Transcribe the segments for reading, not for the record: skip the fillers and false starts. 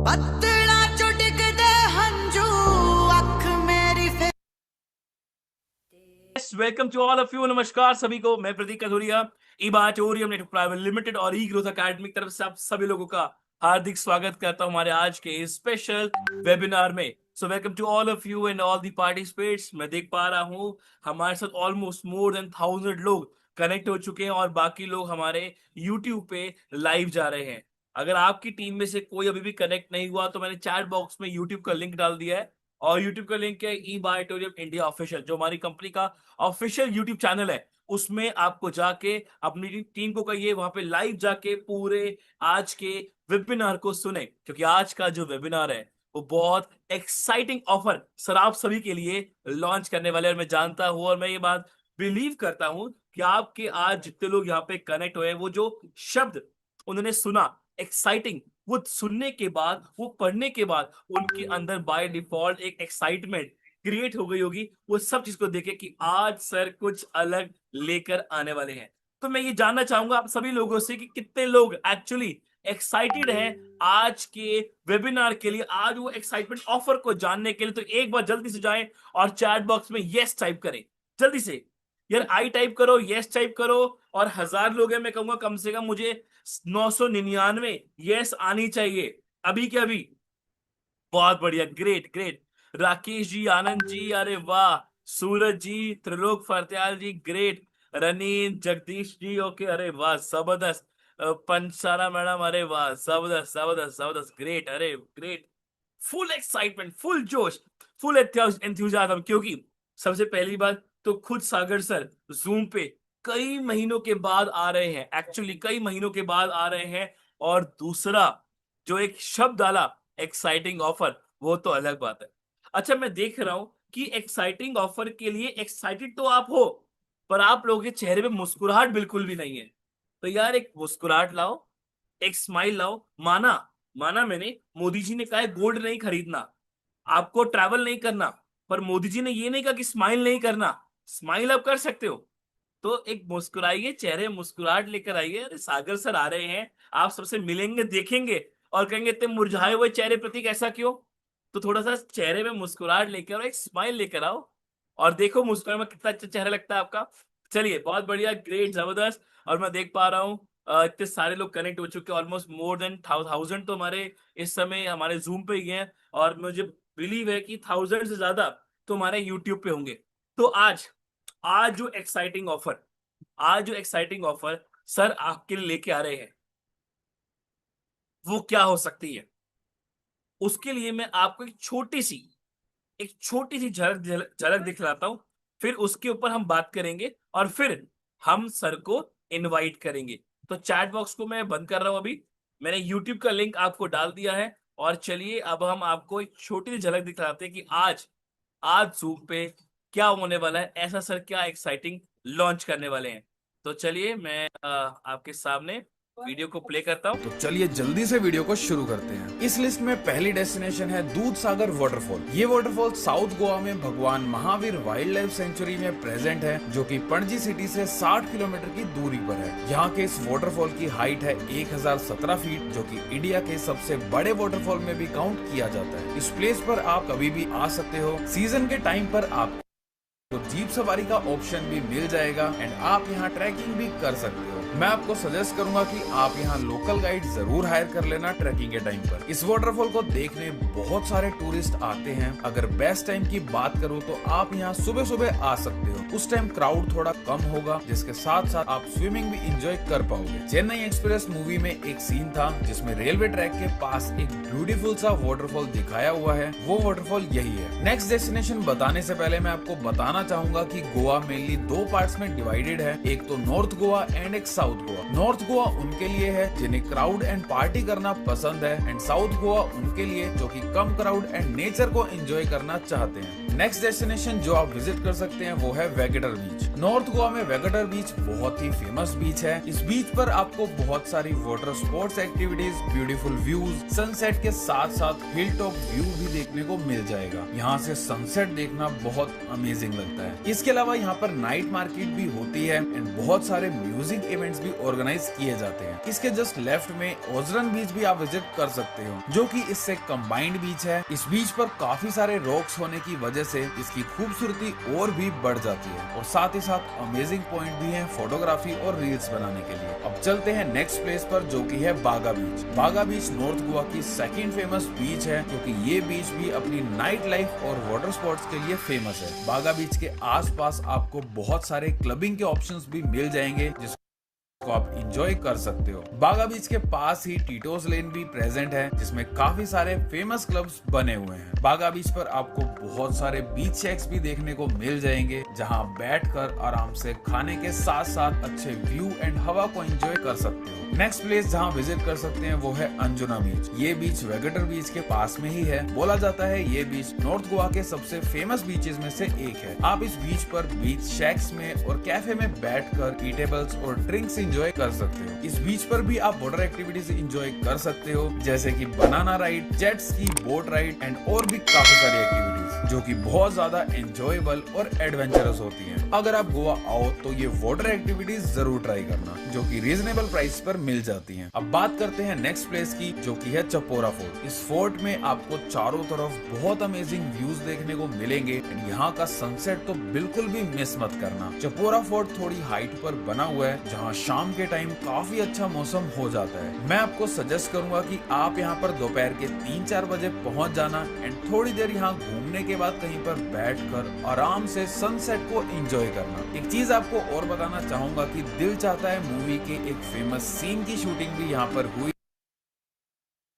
पतला चुटक दे हंजू अख मेरी फिर। Welcome to all of you. नमस्कार सभी को, मैं प्रतीक कथुरिया ईबाटोरियम नेटवर्क प्राइवेट लिमिटेड और ई ग्रोथ एकेडमी की तरफ से आप सभी लोगों का हार्दिक स्वागत करता हूं हमारे आज के स्पेशल वेबिनार में। So welcome to all of you and all the participates. मैं देख पा रहा हूं हमारे साथ ऑलमोस्ट मोर देन 1000 लोग कनेक्ट हो चुके हैं और बाकी लोग हमारे यूट्यूब पे लाइव जा रहे हैं। अगर आपकी टीम में से कोई अभी भी कनेक्ट नहीं हुआ तो मैंने चैट बॉक्स में यूट्यूब का लिंक डाल दिया है और यूट्यूब का लिंक है ई बायोटोरियम इंडिया ऑफिशियल, जो हमारी कंपनी का ऑफिशियल यूट्यूब चैनल है। उसमें आपको जाके अपनी टीम को कहिए वहां पे लाइव जाके पूरे आज के वेबिनार को सुने, क्योंकि आज का जो वेबिनार है वो बहुत एक्साइटिंग ऑफर सर आप सभी के लिए लॉन्च करने वाले हैं। और मैं जानता हूं और मैं ये बात बिलीव करता हूं कि आपके आज जितने लोग यहाँ पे कनेक्ट हुए हैं, वो जो शब्द उन्होंने सुना एक्साइटिंग, वो सुनने के बाद, वो पढ़ने के बाद उनके अंदर बाय डिफॉल्ट एक एक्साइटमेंट क्रिएट हो गई होगी वो सब चीज को देखे कि आज सर कुछ अलग लेकर आने वाले हैं। तो मैं ये जानना चाहूंगा आप सभी लोगों से कि कितने लोग एक्चुअली एक्साइटेड हैं आज के वेबिनार के लिए, आज वो एक्साइटमेंट ऑफर को जानने के लिए। तो एक बार जल्दी से जाएं और चैट बॉक्स में यस टाइप करें जल्दी से। यार आई टाइप करो, यस टाइप करो। और 1000 लोग हैं, मैं कहूंगा कम से कम मुझे 999 यस आनी चाहिए अभी के अभी। बहुत बढ़िया, ग्रेट ग्रेट। राकेश जी, आनंद जी, अरे वाह। सूरज जी, त्रिलोक फरत्याल जी, ग्रेट। रनीन, जगदीश जी, ओके, अरे वाह जबरदस्त। पंचारा मैडम, अरे वाह जबरदस्त जबरदस्त जबरदस्त, ग्रेट, अरे ग्रेट। फुल एक्साइटमेंट, फुल जोश, फुल एंथुसियाज्म। क्योंकि सबसे पहली बात तो खुद सागर सर जूम पे कई महीनों के बाद आ रहे हैं, एक्चुअली कई महीनों के बाद आ रहे हैं। और दूसरा जो एक शब्द डाला एक्साइटिंग ऑफर, वो तो अलग बात है। अच्छा, मैं देख रहा हूं कि एक्साइटिंग ऑफर के लिए एक्साइटेड तो आप हो, पर आप लोगों के चेहरे पे मुस्कुराहट बिल्कुल भी नहीं है। तो यार एक मुस्कुराहट लाओ, एक स्माइल लाओ। माना माना मैंने, मोदी जी ने कहा है गोल्ड नहीं खरीदना, आपको ट्रैवल नहीं करना, पर मोदी जी ने ये नहीं कहा कि स्माइल नहीं करना। स्माइल आप कर सकते हो। तो एक मुस्कुराइए, चेहरे में मुस्कुराहट लेकर आइए। अरे सागर सर आ रहे हैं, आप सबसे मिलेंगे, देखेंगे और कहेंगे इतने मुरझाए हुए चेहरे प्रतीक ऐसा क्यों। तो थोड़ा सा चेहरे में मुस्कुराहट लेकर और एक स्माइल लेकर आओ और देखो मुस्कुराने में कितना अच्छा चेहरा लगता है आपका। चलिए, बहुत बढ़िया, ग्रेट, जबरदस्त। और मैं देख पा रहा हूँ इतने सारे लोग कनेक्ट हो चुके हैं, ऑलमोस्ट मोर देन 1000 तो हमारे इस समय हमारे जूम पे ही हैं। और मुझे बिलीव है कि 1000 से ज्यादा तो हमारे यूट्यूब पे होंगे। तो आज आज जो एक्साइटिंग ऑफर आज जो एक्साइटिंग ऑफर सर आपके लिए लेके आ रहे हैं, वो क्या हो सकती है, उसके लिए मैं आपको एक छोटी सी झलक झलक झलक दिखलाता हूं। फिर उसके ऊपर हम बात करेंगे और फिर हम सर को इनवाइट करेंगे। तो चैट बॉक्स को मैं बंद कर रहा हूं अभी। मैंने यूट्यूब का लिंक आपको डाल दिया है और चलिए अब हम आपको एक छोटी सी झलक दिखलाते हैं कि आज आज जूम पे क्या होने वाला है, ऐसा सर क्या एक्साइटिंग लॉन्च करने वाले हैं। तो चलिए मैं आपके सामने वीडियो को प्ले करता हूँ। तो चलिए जल्दी से वीडियो को शुरू करते हैं। इस लिस्ट में पहली डेस्टिनेशन है दूध सागर वाटरफॉल। ये वाटरफॉल साउथ गोवा में भगवान महावीर वाइल्ड लाइफ सेंचुरी में प्रेजेंट है, जो कि पणजी सिटी से 60 किलोमीटर की दूरी पर है। यहाँ के इस वाटरफॉल की हाइट है 1017 फीट, जो कि इंडिया के सबसे बड़े वाटरफॉल में भी काउंट किया जाता है। इस प्लेस पर आप कभी भी आ सकते हो। सीजन के टाइम पर आप तो जीप सवारी का ऑप्शन भी मिल जाएगा एंड आप यहाँ ट्रैकिंग भी कर सकते हो। मैं आपको सजेस्ट करूंगा कि आप यहाँ लोकल गाइड जरूर हायर कर लेना ट्रैकिंग के टाइम पर। इस वाटरफॉल को देखने बहुत सारे टूरिस्ट आते हैं। अगर बेस्ट टाइम की बात करूँ तो आप यहाँ सुबह सुबह आ सकते हो। उस टाइम क्राउड थोड़ा कम होगा, जिसके साथ साथ आप स्विमिंग भी इंजॉय कर पाओगे। चेन्नई एक्सप्रेस मूवी में एक सीन था जिसमें रेलवे ट्रैक के पास एक ब्यूटीफुल सा वाटरफॉल दिखाया हुआ है, वो वाटरफॉल यही है। नेक्स्ट डेस्टिनेशन बताने से पहले मैं आपको बताना चाहूंगा कि गोवा मेनली दो पार्ट्स में डिवाइडेड है, एक तो नॉर्थ गोवा एंड एक साउथ गोवा। नॉर्थ गोवा उनके लिए है जिन्हें क्राउड एंड पार्टी करना पसंद है, एंड साउथ गोवा उनके लिए जो कि कम क्राउड एंड नेचर को एंजॉय करना चाहते हैं। नेक्स्ट डेस्टिनेशन जो आप विजिट कर सकते हैं वो है वेगेटर बीच। नॉर्थ गोवा में वेगेटर बीच बहुत ही फेमस बीच है। इस बीच पर आपको बहुत सारी water sports activities, beautiful views, sunset के साथ साथ हिल टॉप व्यू भी देखने को मिल जाएगा। यहाँ से सनसेट देखना बहुत अमेजिंग लगता है। इसके अलावा यहाँ पर नाइट मार्केट भी होती है एंड बहुत सारे म्यूजिक इवेंट्स भी ऑर्गेनाइज किए जाते हैं। इसके जस्ट लेफ्ट में ओजरन बीच भी आप विजिट कर सकते हो, जो कि इससे कंबाइंड बीच है। इस बीच पर काफी सारे रॉक्स होने की वजह से इसकी खूबसूरती और भी बढ़ जाती है और साथ ही साथ अमेजिंग पॉइंट भी है फोटोग्राफी और रील्स बनाने के लिए। अब चलते हैं नेक्स्ट प्लेस पर, जो कि है बागा बीच। बागा बीच नॉर्थ गोवा की सेकंड फेमस बीच है, क्योंकि ये बीच भी अपनी नाइट लाइफ और वाटर स्पोर्ट्स के लिए फेमस है। बागा बीच के आसपास आपको बहुत सारे क्लबिंग के ऑप्शंस भी मिल जाएंगे को आप इंजॉय कर सकते हो। बागा बीच के पास ही टीटोस लेन भी प्रेजेंट है, जिसमें काफी सारे फेमस क्लब्स बने हुए हैं। बागा बीच पर आपको बहुत सारे बीच शेक्स भी देखने को मिल जाएंगे, जहां बैठकर आराम से खाने के साथ साथ अच्छे व्यू एंड हवा को एंजॉय कर सकते हो। नेक्स्ट प्लेस जहां विजिट कर सकते हैं वो है अंजुना बीच। ये बीच वेगेटर बीच के पास में ही है। बोला जाता है ये बीच नॉर्थ गोवा के सबसे फेमस बीचेस में से एक है। आप इस बीच पर बीच शेक्स में और कैफे में बैठकर ईटेबल्स और ड्रिंक्स एंजॉय कर सकते हो। इस बीच पर भी आप वाटर एक्टिविटीज एंजॉय कर सकते हो, जैसे कि banana ride, jet ski, boat ride and और भी काफी सारी एक्टिविटीज, जो कि बहुत ज्यादा एंजॉयबल और एडवेंचरस होती हैं। अगर आप गोवा आओ तो ये वाटर एक्टिविटीज जरूर ट्राई करना, जो कि रीजनेबल प्राइस पर मिल जाती हैं। अब बात करते हैं नेक्स्ट प्लेस की, जो कि है चपोरा फोर्ट। इस फोर्ट में आपको चारों तरफ बहुत अमेजिंग व्यूज देखने को मिलेंगे। यहाँ का सनसेट तो बिल्कुल भी मिस मत करना। चपोरा फोर्ट थोड़ी हाइट पर बना हुआ है, जहाँ शाम के टाइम काफी अच्छा मौसम हो जाता है। मैं आपको सजेस्ट करूंगा कि आप यहाँ पर दोपहर के 3-4 बजे पहुँच जाना एंड थोड़ी देर यहाँ घूमने के बाद कहीं पर बैठकर आराम से सनसेट को एंजॉय करना। एक चीज आपको और बताना चाहूंगा कि दिल चाहता है मूवी के एक फेमस सीन की शूटिंग भी यहाँ पर हुई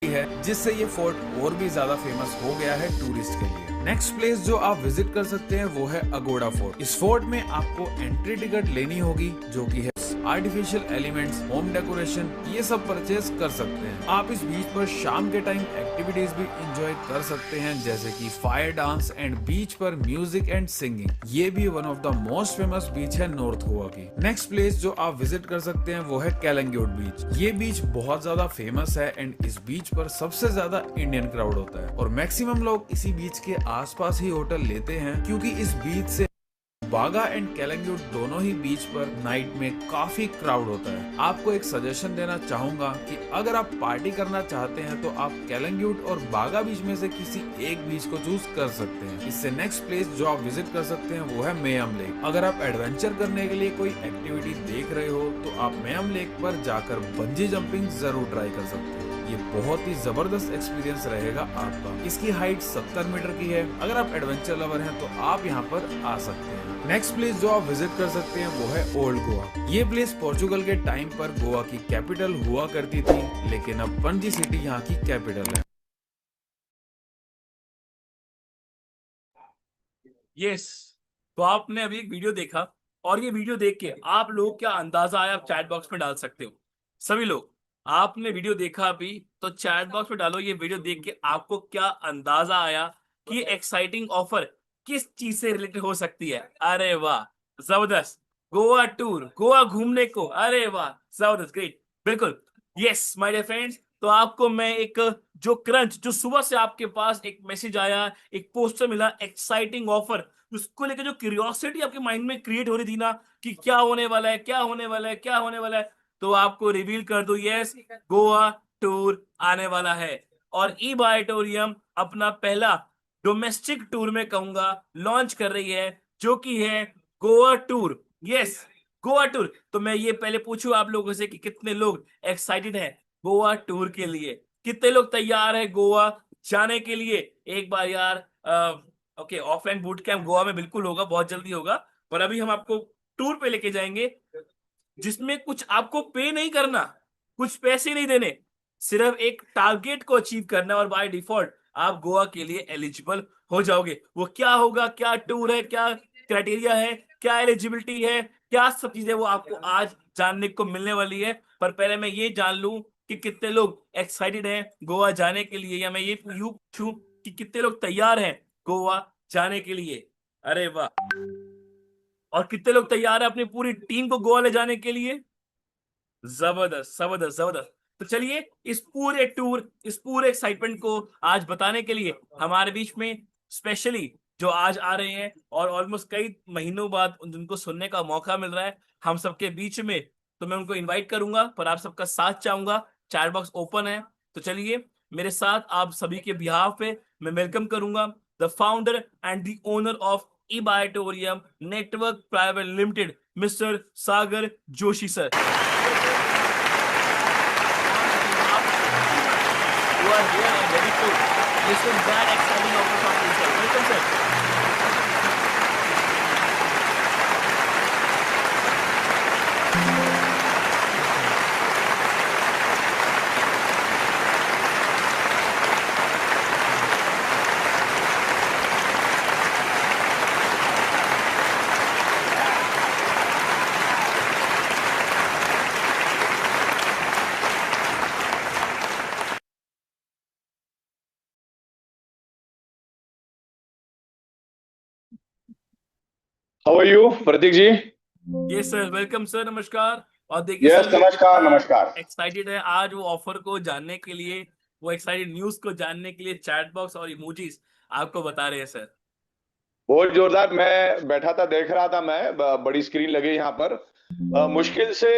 है, जिससे ये फोर्ट और भी ज्यादा फेमस हो गया है टूरिस्ट के लिए। नेक्स्ट प्लेस जो आप विजिट कर सकते हैं वो है अगोड़ा फोर्ट। इस फोर्ट में आपको एंट्री टिकट लेनी होगी, जो कि है आर्टिफिशियल एलिमेंट्स, होम डेकोरेशन, ये सब परचेज कर सकते हैं। आप इस बीच पर शाम के टाइम एक्टिविटीज भी एंजॉय कर सकते हैं, जैसे कि फायर डांस एंड बीच पर म्यूजिक एंड सिंगिंग। ये भी one of the most famous beach है नॉर्थ गोवा की। नेक्स्ट प्लेस जो आप विजिट कर सकते हैं वो है कैलंगुड बीच। ये बीच बहुत ज्यादा फेमस है एंड इस बीच पर सबसे ज्यादा इंडियन क्राउड होता है और मैक्सिमम लोग इसी बीच के आसपास ही होटल लेते हैं, क्योंकि इस बीच से बागा एंड कैलंगुड दोनों ही बीच पर नाइट में काफी क्राउड होता है। आपको एक सजेशन देना चाहूंगा कि अगर आप पार्टी करना चाहते हैं तो आप कैलंगुड और बागा बीच में से किसी एक बीच को चूज कर सकते हैं। इससे नेक्स्ट प्लेस जो आप विजिट कर सकते हैं वो है मेयम लेक। अगर आप एडवेंचर करने के लिए कोई एक्टिविटी देख रहे हो तो आप मेयम लेक पर जाकर बंजी जंपिंग जरूर ट्राई कर सकते हैं। ये बहुत ही जबरदस्त एक्सपीरियंस रहेगा आपका। इसकी हाइट 70 मीटर की है। अगर आप एडवेंचर लवर हैं तो आप यहाँ पर आ सकते हैं। नेक्स्ट प्लेस जो आप विजिट कर सकते हैं वो है ओल्ड गोवा। ये प्लेस पोर्चुगल के टाइम पर गोवा की कैपिटल हुआ करती थी, लेकिन अब पणजी सिटी यहाँ की कैपिटल है। यस, तो आपने अभी एक वीडियो देखा और ये वीडियो देख के आप लोग क्या अंदाजा आया, आप चैट बॉक्स में डाल सकते हो। सभी लोग आपने वीडियो देखा अभी तो चैट बॉक्स में डालो ये वीडियो देख के आपको क्या अंदाजा आया कि एक्साइटिंग ऑफर किस चीज से रिलेटेड हो सकती है। अरे वाह, जबरदस्त। गोवा टूर, गोवा घूमने को, अरे वाह जबरदस्त, ग्रेट, बिल्कुल। यस माय डियर फ्रेंड्स, तो आपको मैं एक जो क्रंच, जो सुबह से आपके पास एक मैसेज आया, एक पोस्टर मिला, एक्साइटिंग ऑफर, उसको लेकर जो क्यूरियोसिटी आपके माइंड में क्रिएट हो रही थी ना कि क्या होने वाला है, क्या होने वाला है, क्या होने वाला है, तो आपको रिवील कर दो, यस, गोवा टूर आने वाला है। और ई बायोटोरियम अपना पहला डोमेस्टिक टूर में कहूंगा लॉन्च कर रही है, जो कि है Goa tour. Yes, Goa tour. तो मैं ये पहले पूछूं आप लोगों से कि कितने लोग एक्साइटेड हैं गोवा टूर के लिए, कितने लोग तैयार है गोवा जाने के लिए। एक बार यार okay, offline boot camp Goa में बिल्कुल होगा, बहुत जल्दी होगा, पर अभी हम आपको टूर पे लेके जाएंगे जिसमें कुछ आपको पे नहीं करना, कुछ पैसे नहीं देने, सिर्फ एक टारगेट को अचीव करना और बाय डिफॉल्ट आप गोवा के लिए एलिजिबल हो जाओगे। वो क्या होगा, क्या टूर है, क्या क्राइटेरिया है, क्या एलिजिबिलिटी है, क्या सब चीजें, वो आपको आज जानने को मिलने वाली है। पर पहले मैं ये जान लूं कि कितने लोग एक्साइटेड हैं गोवा जाने के लिए, या मैं ये यूं पूछूं कि कितने लोग तैयार हैं गोवा जाने के लिए। अरे वाह। और कितने लोग तैयार है अपनी पूरी टीम को गोवा ले जाने के लिए? जबरदस्त जबरदस्त जबरदस्त। तो चलिए इस पूरे टूर, इस पूरे एक्साइटमेंट को आज बताने के लिए हमारे बीच में स्पेशली जो आज आ रहे हैं और ऑलमोस्ट कई महीनों बाद उनको सुनने का मौका मिल रहा है हम सबके बीच में, तो मैं उनको इनवाइट करूंगा, पर आप सबका साथ चाहूंगा। चैट बॉक्स ओपन है, तो चलिए मेरे साथ आप सभी के बिहाफ पे मैं वेलकम करूंगा the founder and the owner of ई-बायोटोरियम network private limited, mister Sagar Joshi sir. You are here and ready to listen that exciting offer from yourself. Welcome, sir. How are you Prateek ji? Yes, sir. Welcome, sir. नमस्कार। और देखिए yes, सभी लोग नमस्कार नमस्कार। Excited है आज वो ऑफर को जानने के लिए, वो एक्साइटेड न्यूज को जानने के लिए चैट बॉक्स और इमोजीज आपको बता रहे हैं सर। बहुत जोरदार। मैं बैठा था, देख रहा था, मैं बड़ी स्क्रीन लगी यहाँ पर। मुश्किल से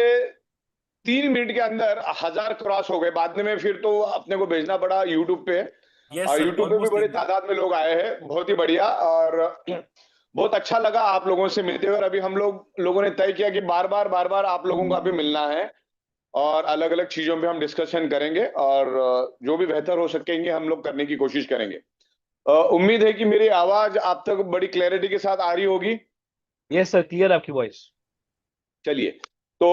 3 मिनट के अंदर 1000 क्रॉस हो गए। बाद में फिर तो अपने को भेजना पड़ा यूट्यूब पे, यस और सर, यूट्यूब पे भी ऑलमोस्ट बड़ी तादाद में लोग आए हैं। बहुत ही बढ़िया, और बहुत अच्छा लगा आप लोगों से मिलते हुए। और अभी हम लोगों ने तय किया कि बार बार आप लोगों को अभी मिलना है, और अलग अलग चीजों पे हम डिस्कशन करेंगे, और जो भी बेहतर हो सकेंगे हम लोग करने की कोशिश करेंगे। उम्मीद है कि मेरी आवाज आप तक बड़ी क्लैरिटी के साथ आ रही होगी। यस सर, क्लियर आपकी वॉइस। चलिए, तो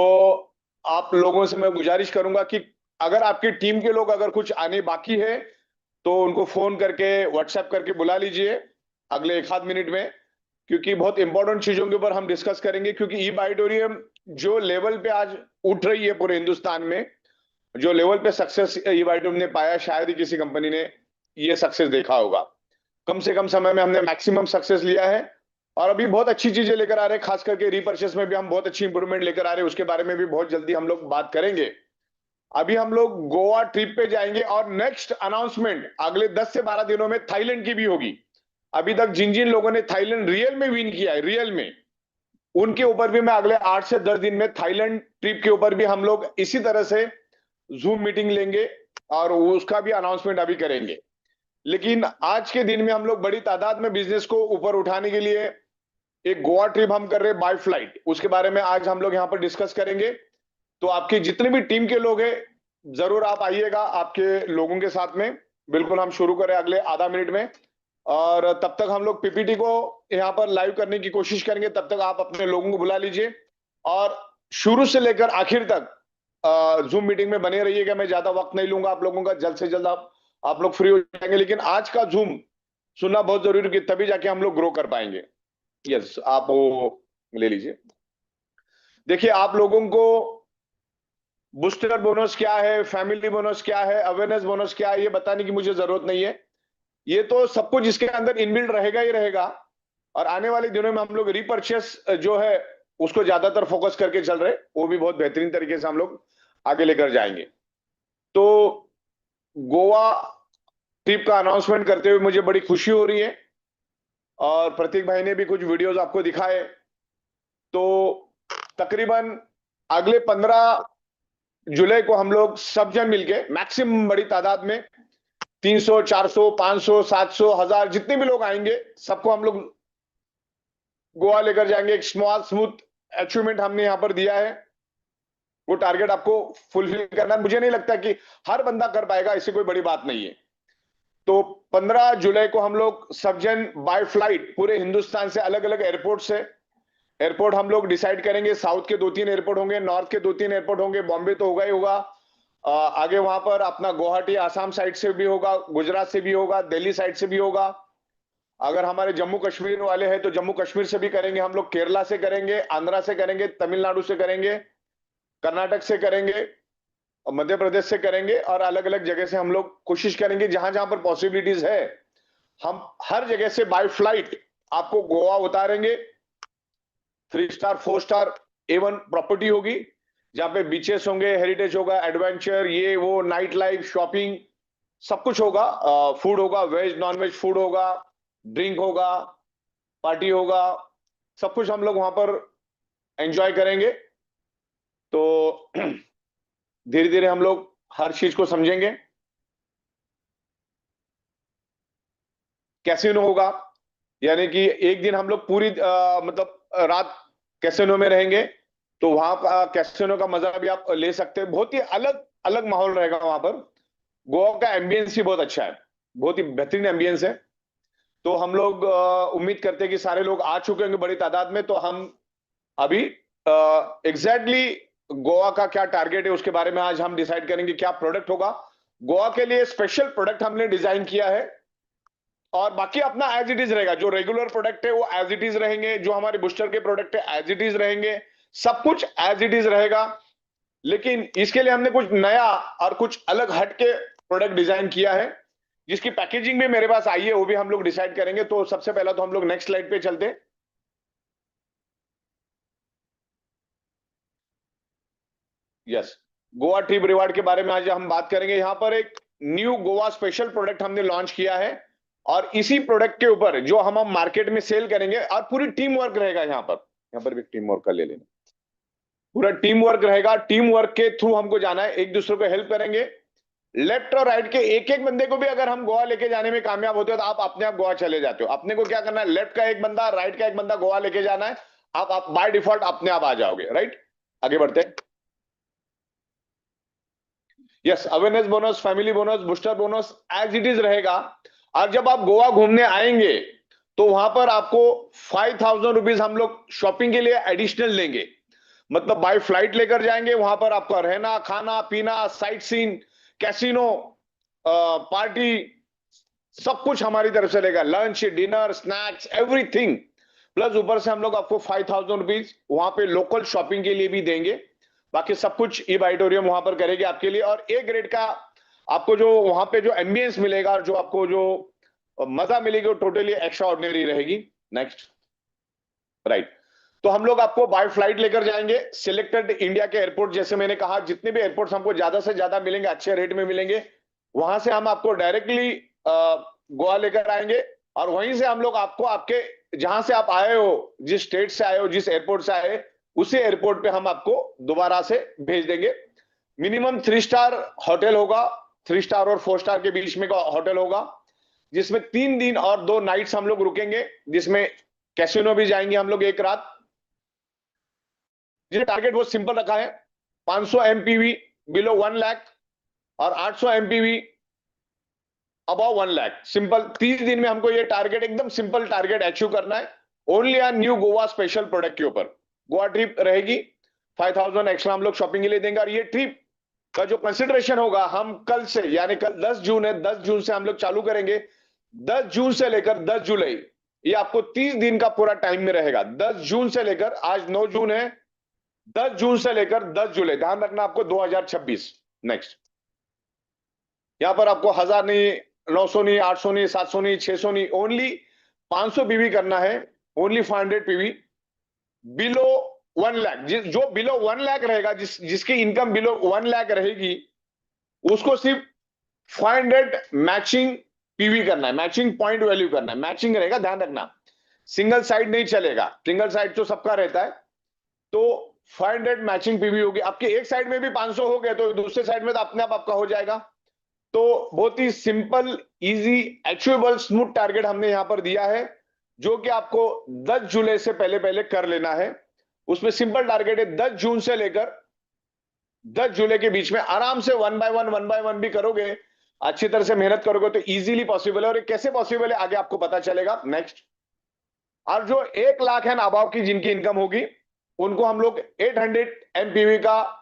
आप लोगों से मैं गुजारिश करूंगा कि अगर आपकी टीम के लोग अगर कुछ आने बाकी है तो उनको फोन करके, व्हाट्सएप करके बुला लीजिए अगले 1 आध मिनट में, क्योंकि बहुत इंपॉर्टेंट चीजों के ऊपर हम डिस्कस करेंगे। क्योंकि ई-बायोटोरियम जो लेवल पे आज उठ रही है पूरे हिंदुस्तान में, जो लेवल पे सक्सेस ई-बायोटोरियम ने पाया, शायद ही किसी कंपनी ने ये सक्सेस देखा होगा। कम से कम समय में हमने मैक्सिमम सक्सेस लिया है, और अभी बहुत अच्छी चीजें लेकर आ रहे हैं। खास करके रीपर्चेस में भी हम बहुत अच्छी इंप्रूवमेंट लेकर आ रहे हैं, उसके बारे में भी बहुत जल्दी हम लोग बात करेंगे। अभी हम लोग गोवा ट्रिप पे जाएंगे, और नेक्स्ट अनाउंसमेंट अगले 10 से 12 दिनों में थाईलैंड की भी होगी। अभी तक जिन जिन लोगों ने थाईलैंड रियल में विन किया है, रियल में, उनके ऊपर भी मैं अगले 8 से 10 दिन में थाईलैंड ट्रिप के ऊपर भी हम लोग इसी तरह से जूम मीटिंग लेंगे, और उसका भी अनाउंसमेंट अभी करेंगे। लेकिन आज के दिन में हम लोग बड़ी तादाद में बिजनेस को ऊपर उठाने के लिए एक गोवा ट्रिप हम कर रहे हैं बाय फ्लाइट। उसके बारे में आज हम लोग यहाँ पर डिस्कस करेंगे। तो आपकी जितने भी टीम के लोग हैं, जरूर आप आइएगा आपके लोगों के साथ में। बिल्कुल, हम शुरू करें अगले आधा मिनट में, और तब तक हम लोग पीपीटी को यहाँ पर लाइव करने की कोशिश करेंगे। तब तक आप अपने लोगों को बुला लीजिए, और शुरू से लेकर आखिर तक जूम मीटिंग में बने रहिएगा। मैं ज्यादा वक्त नहीं लूंगा आप लोगों का, जल्द से जल्द आप लोग फ्री हो जाएंगे। लेकिन आज का जूम सुनना बहुत जरूरी है, तभी जाके हम लोग ग्रो कर पाएंगे। यस, आप वो ले लीजिए। देखिए, आप लोगों को बूस्टर बोनस क्या है, फैमिली बोनस क्या है, अवेयरनेस बोनस क्या है, ये बताने की मुझे जरूरत नहीं है। ये तो सब कुछ इसके अंदर इनबिल्ड रहेगा ही रहेगा। और आने वाले दिनों में हम लोग रीपर्चेस जो है उसको ज्यादातर फोकस करके चल रहे, वो भी बहुत बेहतरीन तरीके से हम लोग आगे लेकर जाएंगे। तो गोवा ट्रिप का अनाउंसमेंट करते हुए मुझे बड़ी खुशी हो रही है, और प्रतीक भाई ने भी कुछ वीडियोस आपको दिखाए। तो तकरीबन अगले 15 जुलाई को हम लोग सब जन मिलके, मैक्सिमम बड़ी तादाद में 300, 400, 500, 700, 1000 जितने भी लोग आएंगे, सबको हम लोग गोवा लेकर जाएंगे। एक स्मूथ अचीवमेंट हमने यहाँ पर दिया है, वो टारगेट आपको फुलफिल करना है। मुझे नहीं लगता कि हर बंदा कर पाएगा, ऐसी कोई बड़ी बात नहीं है। तो 15 जुलाई को हम लोग सब जन बाय फ्लाइट पूरे हिंदुस्तान से, अलग अलग एयरपोर्ट से, एयरपोर्ट हम लोग डिसाइड करेंगे। साउथ के 2-3 एयरपोर्ट होंगे, नॉर्थ के 2-3 एयरपोर्ट होंगे, बॉम्बे तो होगा ही होगा। आगे वहां पर अपना गुवाहाटी आसाम साइड से भी होगा, गुजरात से भी होगा, दिल्ली साइड से भी होगा। अगर हमारे जम्मू कश्मीर वाले हैं तो जम्मू कश्मीर से भी करेंगे हम लोग, केरला से करेंगे, आंध्रा से करेंगे, तमिलनाडु से करेंगे, कर्नाटक से करेंगे, और मध्य प्रदेश से करेंगे, और अलग अलग जगह से हम लोग कोशिश करेंगे जहां जहां पर पॉसिबिलिटीज है हम हर जगह से बाय फ्लाइट आपको गोवा उतारेंगे। 3 स्टार 4 स्टार A1 प्रॉपर्टी होगी, जहां पे बीचेस होंगे, हेरिटेज होगा, एडवेंचर, ये वो, नाइट लाइफ, शॉपिंग, सब कुछ होगा। फूड होगा, वेज नॉन वेज फूड होगा, ड्रिंक होगा, पार्टी होगा, सब कुछ हम लोग वहां पर एंजॉय करेंगे। तो धीरे धीरे हम लोग हर चीज को समझेंगे। कैसीनो होगा, यानी कि एक दिन हम लोग पूरी मतलब रात कैसीनो में रहेंगे, तो वहां का कैसीनो का मजा भी आप ले सकते हैं। बहुत ही अलग अलग माहौल रहेगा वहां पर। गोवा का एम्बियंस ही बहुत अच्छा है, बहुत ही बेहतरीन एम्बियंस है। तो हम लोग उम्मीद करते हैं कि सारे लोग आ चुके होंगे बड़ी तादाद में। तो हम अभी एग्जैक्टली गोवा का क्या टारगेट है उसके बारे में आज हम डिसाइड करेंगे, क्या प्रोडक्ट होगा। गोवा के लिए स्पेशल प्रोडक्ट हमने डिजाइन किया है, और बाकी अपना एज इट इज रहेगा। जो रेगुलर प्रोडक्ट है वो एज इट इज रहेंगे, जो हमारे बूस्टर के प्रोडक्ट है एज इट इज रहेंगे, सब कुछ एज इट इज रहेगा। लेकिन इसके लिए हमने कुछ नया और कुछ अलग हट के प्रोडक्ट डिजाइन किया है, जिसकी पैकेजिंग भी मेरे पास आई है, वो भी हम लोग डिसाइड करेंगे। तो सबसे पहला तो हम लोग नेक्स्ट स्लाइड पे चलते हैं। यस, गोवा ट्रिप रिवार्ड के बारे में आज हम बात करेंगे। यहां पर एक न्यू गोवा स्पेशल प्रोडक्ट हमने लॉन्च किया है, और इसी प्रोडक्ट के ऊपर जो हम मार्केट में सेल करेंगे, और पूरी टीम वर्क रहेगा। यहाँ पर भी टीम वर्क का ले लेना, पूरा टीम वर्क रहेगा। टीम वर्क के थ्रू हमको जाना है, एक दूसरे को हेल्प करेंगे। लेफ्ट और राइट के एक एक बंदे को भी अगर हम गोवा लेके जाने में कामयाब होते हो, तो आप अपने आप गोवा चले जाते हो। अपने को क्या करना है, लेफ्ट का एक बंदा, राइट का एक बंदा गोवा लेके जाना है, आप बाय डिफॉल्ट अपने आप आ जाओगे। राइट, आगे बढ़ते हैं। Yes, awareness bonus, family bonus, booster bonus as it is रहेगा। और जब आप गोवा घूमने आएंगे, तो वहां पर आपको 5,000 रुपीज हम लोग शॉपिंग के लिए एडिशनल लेंगे। मतलब बाय फ्लाइट लेकर जाएंगे, वहां पर आपका रहना, खाना पीना, साइट सीन, कैसीनो, पार्टी, सब कुछ हमारी तरफ से रहेगा। Lunch, dinner, snacks, everything. Plus ऊपर से हम लोग आपको 5,000 रुपीज वहां पे लोकल शॉपिंग के लिए भी देंगे। बाकी सब कुछ ई ऑडिटोरियम वहां पर करेगी आपके लिए। और ए ग्रेड का आपको जो वहां पे जो एम्बियंस मिलेगा, और जो आपको जो मजा मिलेगी, वो टोटली एक्स्ट्रा ऑर्डिनरी रहेगी। Next, right. तो हम लोग आपको बाय फ्लाइट लेकर जाएंगे सिलेक्टेड इंडिया के एयरपोर्ट। जैसे मैंने कहा, जितने भी एयरपोर्ट्स हमको ज्यादा से ज्यादा मिलेंगे, अच्छे रेट में मिलेंगे, वहां से हम आपको डायरेक्टली गोवा लेकर आएंगे। और वहीं से हम लोग आपको आपके जहां से आप आए हो, जिस स्टेट से आए हो, जिस एयरपोर्ट से आए, उसी एयरपोर्ट पे हम आपको दोबारा से भेज देंगे। मिनिमम 3 स्टार होटल होगा, 3 स्टार और 4 स्टार के बीच में का होटल होगा, जिसमें 3 दिन और 2 नाइट्स हम लोग रुकेंगे, जिसमें कैसीनो भी जाएंगे हम लोग एक रात। ये टारगेट वो सिंपल रखा है, 500 MPV बिलो 1 लाख और 800 MPV अबाउ 1 लाख। सिंपल 30 दिन में हमको ये टारगेट, एकदम सिंपल टारगेट अचीव करना है, only on new Goa special product के ऊपर। गोवा ट्रिप रहेगी, 5,000 एक्स्ट्रा हम लोग शॉपिंग के लिए देंगे। और ये ट्रिप का जो कंसिडरेशन होगा, हम कल से, यानी कल 10 जून है, 10 जून से हम लोग चालू करेंगे। 10 जून से लेकर 10 जुलाई, ये आपको 30 दिन का पूरा टाइम में रहेगा। 10 जून से लेकर, आज 9 जून है, 10 जून से लेकर 10 जुलाई, ध्यान रखना आपको 2026। नेक्स्ट, यहां पर आपको 1000 नहीं, 900 नहीं, 800 नहीं, 700 नहीं, 600 नहीं, ओनली 500 PV करना है, ओनली 500 PV बिलो 1 लाख। जो बिलो 1 लाख रहेगा, जिसकी इनकम बिलो 1 लाख रहेगी, उसको सिर्फ 500 मैचिंग PV करना है, मैचिंग पॉइंट वैल्यू करना है, मैचिंग रहेगा, ध्यान रखना। सिंगल साइड नहीं चलेगा, सिंगल साइड तो सबका रहता है। तो 500 मैचिंग PV होगी। आपके एक साइड में भी 500 हो गए, तो दूसरे साइड में तो अपने आप आपका हो जाएगा। तो बहुत ही simple, easy, achievable, smooth target हमने यहां पर दिया है, जो कि आपको 10 जुलाई से पहले पहले कर लेना है। उसमें सिंपल टारगेट है, 10 जून से लेकर 10 जुलाई के बीच में आराम से 1 बाय 1 भी करोगे, अच्छी तरह से मेहनत करोगे, तो इजीली पॉसिबल है। और ये कैसे पॉसिबल है, आगे आपको पता चलेगा। नेक्स्ट, और जो 1 लाख है अबाव की जिनकी इनकम होगी, उनको हम लोग 800 MPV का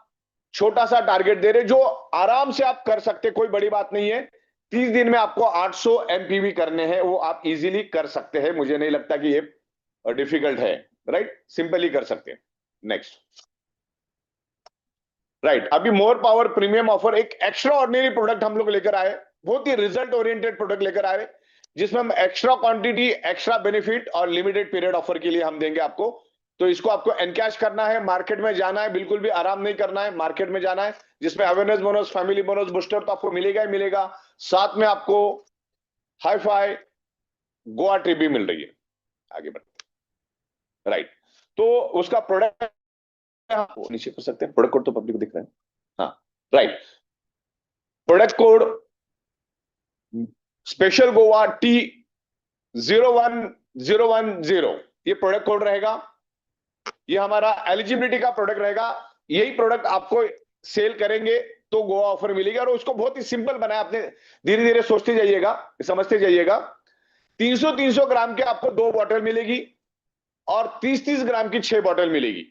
छोटा सा टारगेट दे रहे, जो आराम से आप कर सकते, कोई बड़ी बात नहीं है। 30 दिन में आपको 800 MPV करने हैं, वो आप इजीली कर सकते हैं। मुझे नहीं लगता कि ये डिफिकल्ट है, राइट, सिंपली कर सकते हैं। नेक्स्ट, राइट, अभी मोर पावर प्रीमियम ऑफर, एक एक्स्ट्रा ऑर्डिनरी प्रोडक्ट हम लोग लेकर आए, बहुत ही रिजल्ट ओरिएंटेड प्रोडक्ट लेकर आए। जिसमें हम एक्स्ट्रा क्वांटिटी, एक्स्ट्रा बेनिफिट और लिमिटेड पीरियड ऑफर के लिए हम देंगे आपको। तो इसको आपको एनकैश करना है, मार्केट में जाना है, बिल्कुल भी आराम नहीं करना है, मार्केट में जाना है, जिसमें awareness bonus, family bonus, booster तो आपको मिलेगा ही मिलेगा, साथ में आपको हाई फाई गोवा ट्रिप भी मिल रही है। आगे बढ़ते, राइट। तो उसका प्रोडक्ट नीचे कर सकते हैं, प्रोडक्ट कोड तो पब्लिक को दिख रहा है, हाँ right. Product code special Goa T01010, ये प्रोडक्ट कोड रहेगा, ये हमारा एलिजिबिलिटी का प्रोडक्ट रहेगा। यही प्रोडक्ट आपको सेल करेंगे तो गोवा ऑफर मिलेगी, और उसको बहुत ही सिंपल बनाया आपने, धीरे धीरे सोचते जाइएगा, समझते जाइएगा। 300-300 ग्राम के आपको 2 बॉटल मिलेगी और 30-30 ग्राम की 6 बॉटल मिलेगी।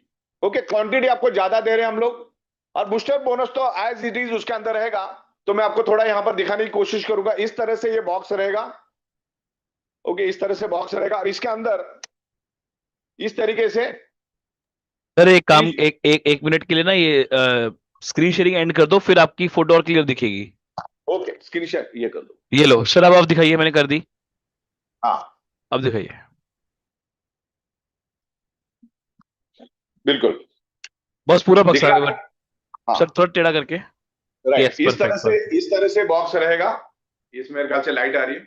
ओके, क्वांटिटी आपको ज्यादा दे रहे हैं हम लोग, और बूस्टर बोनस तो एज इट इज उसके अंदर रहेगा। तो मैं आपको थोड़ा यहां पर दिखाने की कोशिश करूंगा। इस तरह से ये बॉक्स रहेगा, ओके, इस तरह से बॉक्स रहेगा, और इसके अंदर इस तरीके से सर एक काम, एक मिनट के लिए ना ये स्क्रीन शेयरिंग एंड कर दो, फिर आपकी फोटो और क्लियर दिखेगी। ओके, स्क्रीन शेयर ये कर दो। ये लो सर, अब आप दिखाइए, मैंने कर दी। हाँ अब दिखाइए। बिल्कुल, बस पूरा दिख बक्सा रहा है? हाँ। सर थोड़ा टेढ़ा करके। राइट, Yes, इस तरह perfect, से, इस तरह से बॉक्स रहेगा। इसमें मेरे ख्याल से लाइट आ रही है,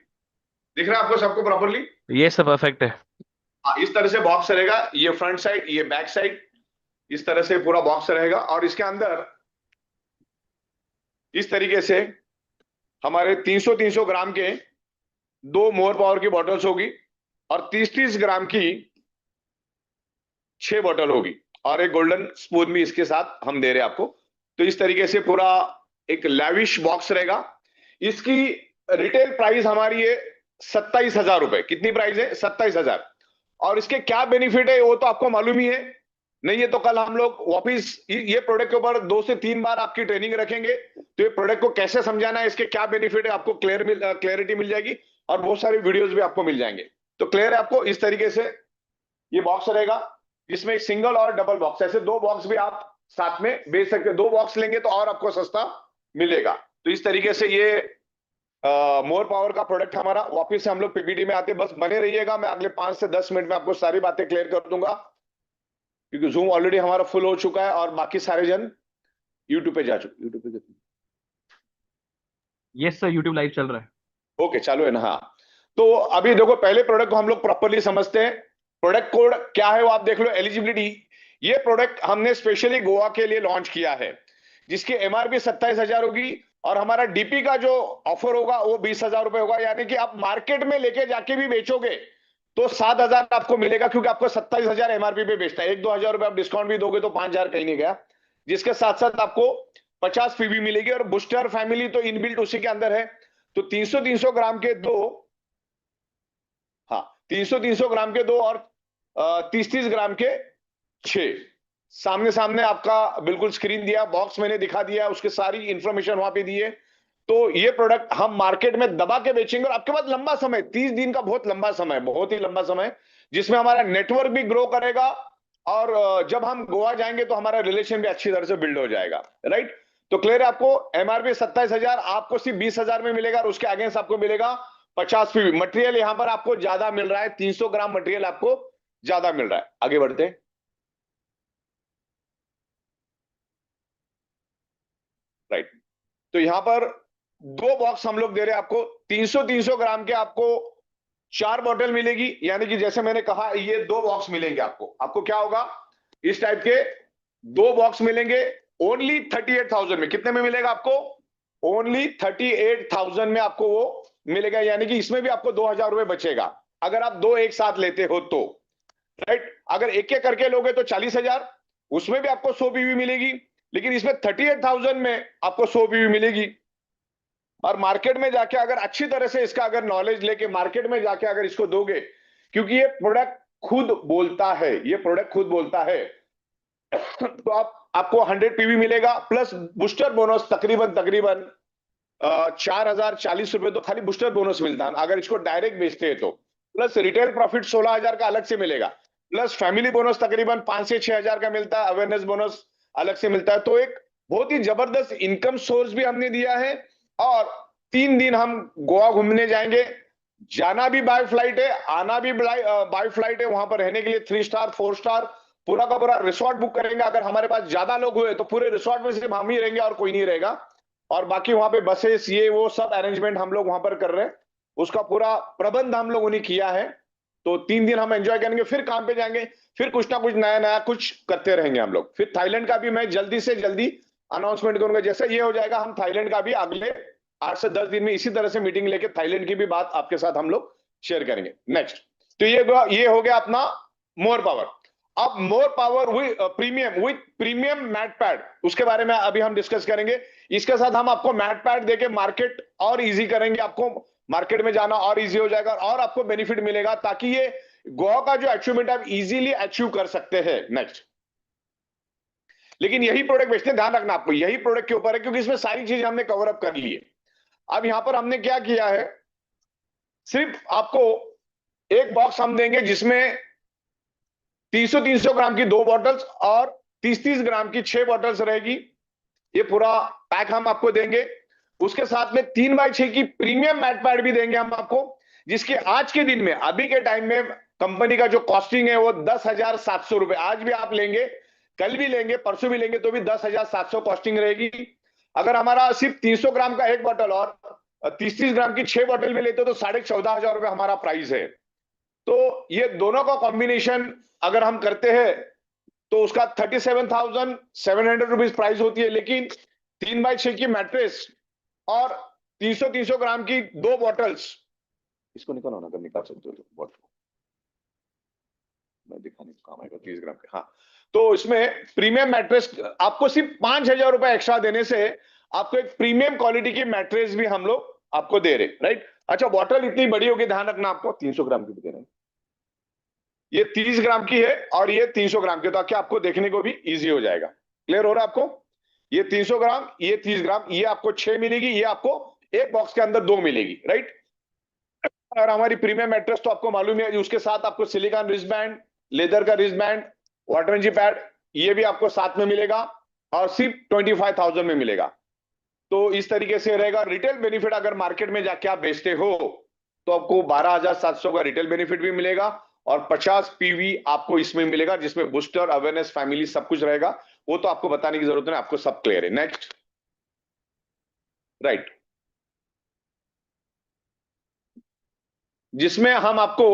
दिख रहा है आपको सबको प्रॉपरली? ये सब परफेक्ट है। हाँ, इस तरह से बॉक्स रहेगा, ये फ्रंट साइड, ये बैक साइड, इस तरह से पूरा बॉक्स रहेगा। और इसके अंदर इस तरीके से हमारे 300-300 ग्राम के 2 मोर पावर की बॉटल्स होगी, और 30-30 ग्राम की 6 बॉटल होगी, और एक गोल्डन स्पून भी इसके साथ हम दे रहे हैं आपको। तो इस तरीके से पूरा एक लैविश बॉक्स रहेगा। इसकी रिटेल प्राइस हमारी है 27,000 रुपए। कितनी प्राइस है? 27,000। और इसके क्या बेनिफिट है वो तो आपको मालूम ही है, नहीं है तो कल हम लोग वापिस ये प्रोडक्ट के ऊपर 2 से 3 बार आपकी ट्रेनिंग रखेंगे। तो ये प्रोडक्ट को कैसे समझाना है, इसके क्या बेनिफिट है, आपको क्लियरिटी मिल जाएगी, और बहुत सारी वीडियोस भी आपको मिल जाएंगे। तो क्लियर है आपको? इस तरीके से ये बॉक्स रहेगा, इसमें एक सिंगल और डबल बॉक्स, ऐसे 2 बॉक्स भी आप साथ में बेच सकते हैं। 2 बॉक्स लेंगे तो और आपको सस्ता मिलेगा। तो इस तरीके से ये मोर पावर का प्रोडक्ट हमारा। वापिस से हम लोग पीपीटी में आते, बस बने रहिएगा, मैं अगले 5 से 10 मिनट में आपको सारी बातें क्लियर कर दूंगा, क्योंकि जूम ऑलरेडी हमारा फुल हो चुका है और बाकी सारे जन यूट्यूब पे जा चुके। यूट्यूब पे यस सर, यूट्यूब लाइव चल रहा है। ओके, चालू है ना? हाँ, तो अभी देखो, पहले प्रोडक्ट को हम लोग प्रॉपरली समझते हैं। प्रोडक्ट कोड क्या है वो आप देख लो। एलिजिबिलिटी, ये प्रोडक्ट हमने स्पेशली गोवा के लिए लॉन्च किया है, जिसकी एमआरपी 27,000 होगी, और हमारा डीपी का जो ऑफर होगा वो 20,000 रुपए होगा। यानी कि आप मार्केट में लेके जाके भी बेचोगे तो 7,000 आपको मिलेगा, क्योंकि आपको 27,000 एमआरपी पे बेचता है। 1-2 हजार रुपए आप डिस्काउंट भी दोगे तो 5,000 कहीं नहीं गया। जिसके साथ साथ आपको 50 पीवी मिलेगी, और बूस्टर फैमिली तो इनबिल्ट उसी के अंदर है। तो 300-300 ग्राम के 2, हाँ 300-300 ग्राम के 2 और 30-30 ग्राम के 6 सामने सामने आपका बिल्कुल स्क्रीन दिया, बॉक्स मैंने दिखा दिया, उसके सारी इंफॉर्मेशन वहां पे दी है। तो ये प्रोडक्ट हम मार्केट में दबा के बेचेंगे, और आपके पास लंबा समय, 30 दिन का बहुत लंबा समय, बहुत ही लंबा समय, जिसमें हमारा नेटवर्क भी ग्रो करेगा, और जब हम गोवा जाएंगे तो हमारा रिलेशन भी अच्छी तरह से बिल्ड हो जाएगा। राइट, तो क्लियर है आपको? एमआरपी 27,000, आपको सिर्फ 20,000 में मिलेगा, और उसके अगेंस्ट आपको मिलेगा 50 पीवी। मटेरियल यहां पर आपको ज्यादा मिल रहा है, 300 ग्राम मटेरियल आपको ज्यादा मिल रहा है। आगे बढ़ते हैं। राइट, तो यहां पर 2 बॉक्स हम लोग दे रहे हैं आपको। 300-300 ग्राम के आपको 4 बॉटल मिलेगी, यानी कि जैसे मैंने कहा ये 2 बॉक्स मिलेंगे आपको। आपको क्या होगा, इस टाइप के 2 बॉक्स मिलेंगे ओनली 38,000 में। कितने में मिलेगा आपको? ओनली 38,000 में आपको वो मिलेगा, यानी कि इसमें भी आपको 2,000 रुपए बचेगा अगर आप 2 एक साथ लेते हो तो। राइट, अगर एक एक करके लोगे तो 40,000, उसमें भी आपको 100 पीवी मिलेगी, लेकिन इसमें 38,000 में आपको 100 पीवी मिलेगी। और मार्केट में जाके अगर अच्छी तरह से इसका अगर नॉलेज लेके मार्केट में जाके अगर इसको दोगे, क्योंकि ये प्रोडक्ट खुद बोलता है, ये प्रोडक्ट खुद बोलता है, तो आपको 100 पीवी मिलेगा, प्लस बूस्टर बोनस तकरीबन 4,040 रुपए तो खाली बूस्टर बोनस मिलता है अगर इसको डायरेक्ट बेचते हैं तो। प्लस रिटेल प्रॉफिट 16,000 का अलग से मिलेगा, प्लस फैमिली बोनस तकरीबन 5 से 6,000 का मिलता है, अवेयरनेस बोनस अलग से मिलता है। तो एक बहुत ही जबरदस्त इनकम सोर्स भी हमने दिया है। और 3 दिन हम गोवा घूमने जाएंगे, जाना भी बाय फ्लाइट है, आना भी बाय फ्लाइट है। वहां पर रहने के लिए 3 स्टार 4 स्टार पूरा का पूरा रिसोर्ट बुक करेंगे। अगर हमारे पास ज्यादा लोग हुए तो पूरे रिसोर्ट में सिर्फ हम ही रहेंगे और कोई नहीं रहेगा, और बाकी वहां पे बसेस ये वो सब अरेंजमेंट हम लोग वहां पर कर रहे हैं। उसका पूरा प्रबंध हम लोगों ने किया है। तो 3 दिन हम एंजॉय करेंगे, फिर काम पे जाएंगे, फिर कुछ ना कुछ नया नया कुछ करते रहेंगे हम लोग। फिर थाईलैंड का भी मैं जल्दी से जल्दी अनाउंसमेंट करूंगा। जैसे ये हो जाएगा, हम थाईलैंड का भी अगले 8 से 10 दिन में इसी तरह से मीटिंग लेके थाईलैंड की भी बात आपके साथ हम लोग शेयर करेंगे। नेक्स्ट, तो ये हो गया अपना मोर पावर। अब more power with premium mat pad, उसके बारे में अभी हम डिस्कस करेंगे। इसके साथ हम आपको मैट पैड देके मार्केट और इजी करेंगे, आपको मार्केट में जाना और इजी हो जाएगा और आपको बेनिफिट मिलेगा, ताकि ये गोवा का जो अचीवमेंट आप इजीली अचीव कर सकते हैं। नेक्स्ट, लेकिन यही प्रोडक्ट बेचते हैं, ध्यान रखना आपको यही प्रोडक्ट के ऊपर है, क्योंकि इसमें सारी चीजें हमने कवर अप कर ली है। अब यहां पर हमने क्या किया है, सिर्फ आपको एक बॉक्स हम देंगे जिसमें 300 ग्राम की 2 बॉटल्स और 30 ग्राम की 6 बॉटल्स रहेगी। ये पूरा पैक हम आपको देंगे। उसके साथ में 3x6 की प्रीमियम मैट पैड भी देंगे हम आपको, जिसके आज के दिन में अभी के टाइम में कंपनी का जो कॉस्टिंग है वो 10,700 रुपए। आज भी आप लेंगे, कल भी लेंगे, परसों भी लेंगे तो भी 10,700 कॉस्टिंग रहेगी। अगर हमारा सिर्फ 300 ग्राम का एक बॉटल और 30 ग्राम की 6 बॉटल में लेते हो तो 14,500 रुपए हमारा प्राइस है। तो ये दोनों का कॉम्बिनेशन अगर हम करते हैं तो उसका 37,700 रुपीज प्राइस होती है। लेकिन 3x6 की मैट्रेस और 300 ग्राम की 2 बॉटल्स, इसको निकालो ना, अगर निकाल सकते हो तो बॉटल मैं दिखाने का काम आएगा 30 ग्राम के। हाँ, तो इसमें प्रीमियम मैट्रेस आपको सिर्फ 5,000 रुपए एक्स्ट्रा देने से आपको एक प्रीमियम क्वालिटी की मैट्रेस भी हम लोग आपको दे रहे, राइट। अच्छा, बॉटल इतनी बड़ी होगी, ध्यान रखना, आपको 300 ग्राम की भी दे रहे हैं। ये 30 ग्राम की है और ये 300 ग्राम की, ताकि आपको देखने को भी इजी हो जाएगा। क्लियर हो रहा है आपको? ये 300 ग्राम, ये 30 ग्राम, ये आपको 6 मिलेगी, ये आपको एक बॉक्स के अंदर 2 मिलेगी, राइट। और हमारी प्रीमियम मैट्रेस तो आपको मालूम है, उसके साथ आपको सिलिकॉन रिस्ट बैंड, लेदर का रिस्ट बैंड, वाटरजी पैड, ये भी आपको साथ में मिलेगा और सिर्फ 25,000 में मिलेगा। तो इस तरीके से रहेगा। रिटेल बेनिफिट अगर मार्केट में जाके आप बेचते हो तो आपको 12,700 का रिटेल बेनिफिट भी मिलेगा और 50 पीवी आपको इसमें मिलेगा, जिसमें बूस्टर, अवेयरनेस, फैमिली सब कुछ रहेगा। वो तो आपको बताने की जरूरत नहीं, आपको सब क्लियर है। नेक्स्ट, राइट, जिसमें हम आपको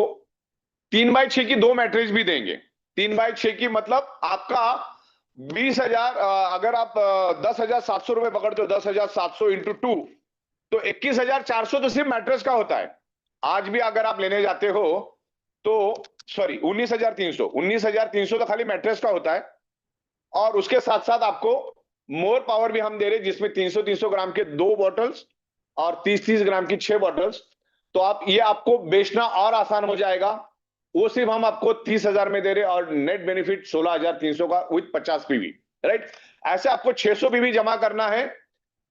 3x6 की 2 मैट्रेस भी देंगे। 3x6 की मतलब आपका 20,000, अगर आप 10,700 रुपए पकड़ते हो, 10,700 इंटू 2 तो 21,400 तो सिर्फ मैट्रेस का होता है। आज भी अगर आप लेने जाते हो तो सॉरी 19,300 तो खाली मैट्रेस का होता है। और उसके साथ साथ आपको मोर पावर भी हम दे रहे हैं, जिसमें 300 ग्राम के 2 बॉटल्स और 30 ग्राम की 6 बॉटल्स। तो आप ये आपको बेचना और आसान हो जाएगा। वो सिर्फ हम आपको 30,000 में दे रहे हैं और नेट बेनिफिट 16,300 का विद 50 पीवी, राइट। ऐसे आपको 600 पीवी जमा करना है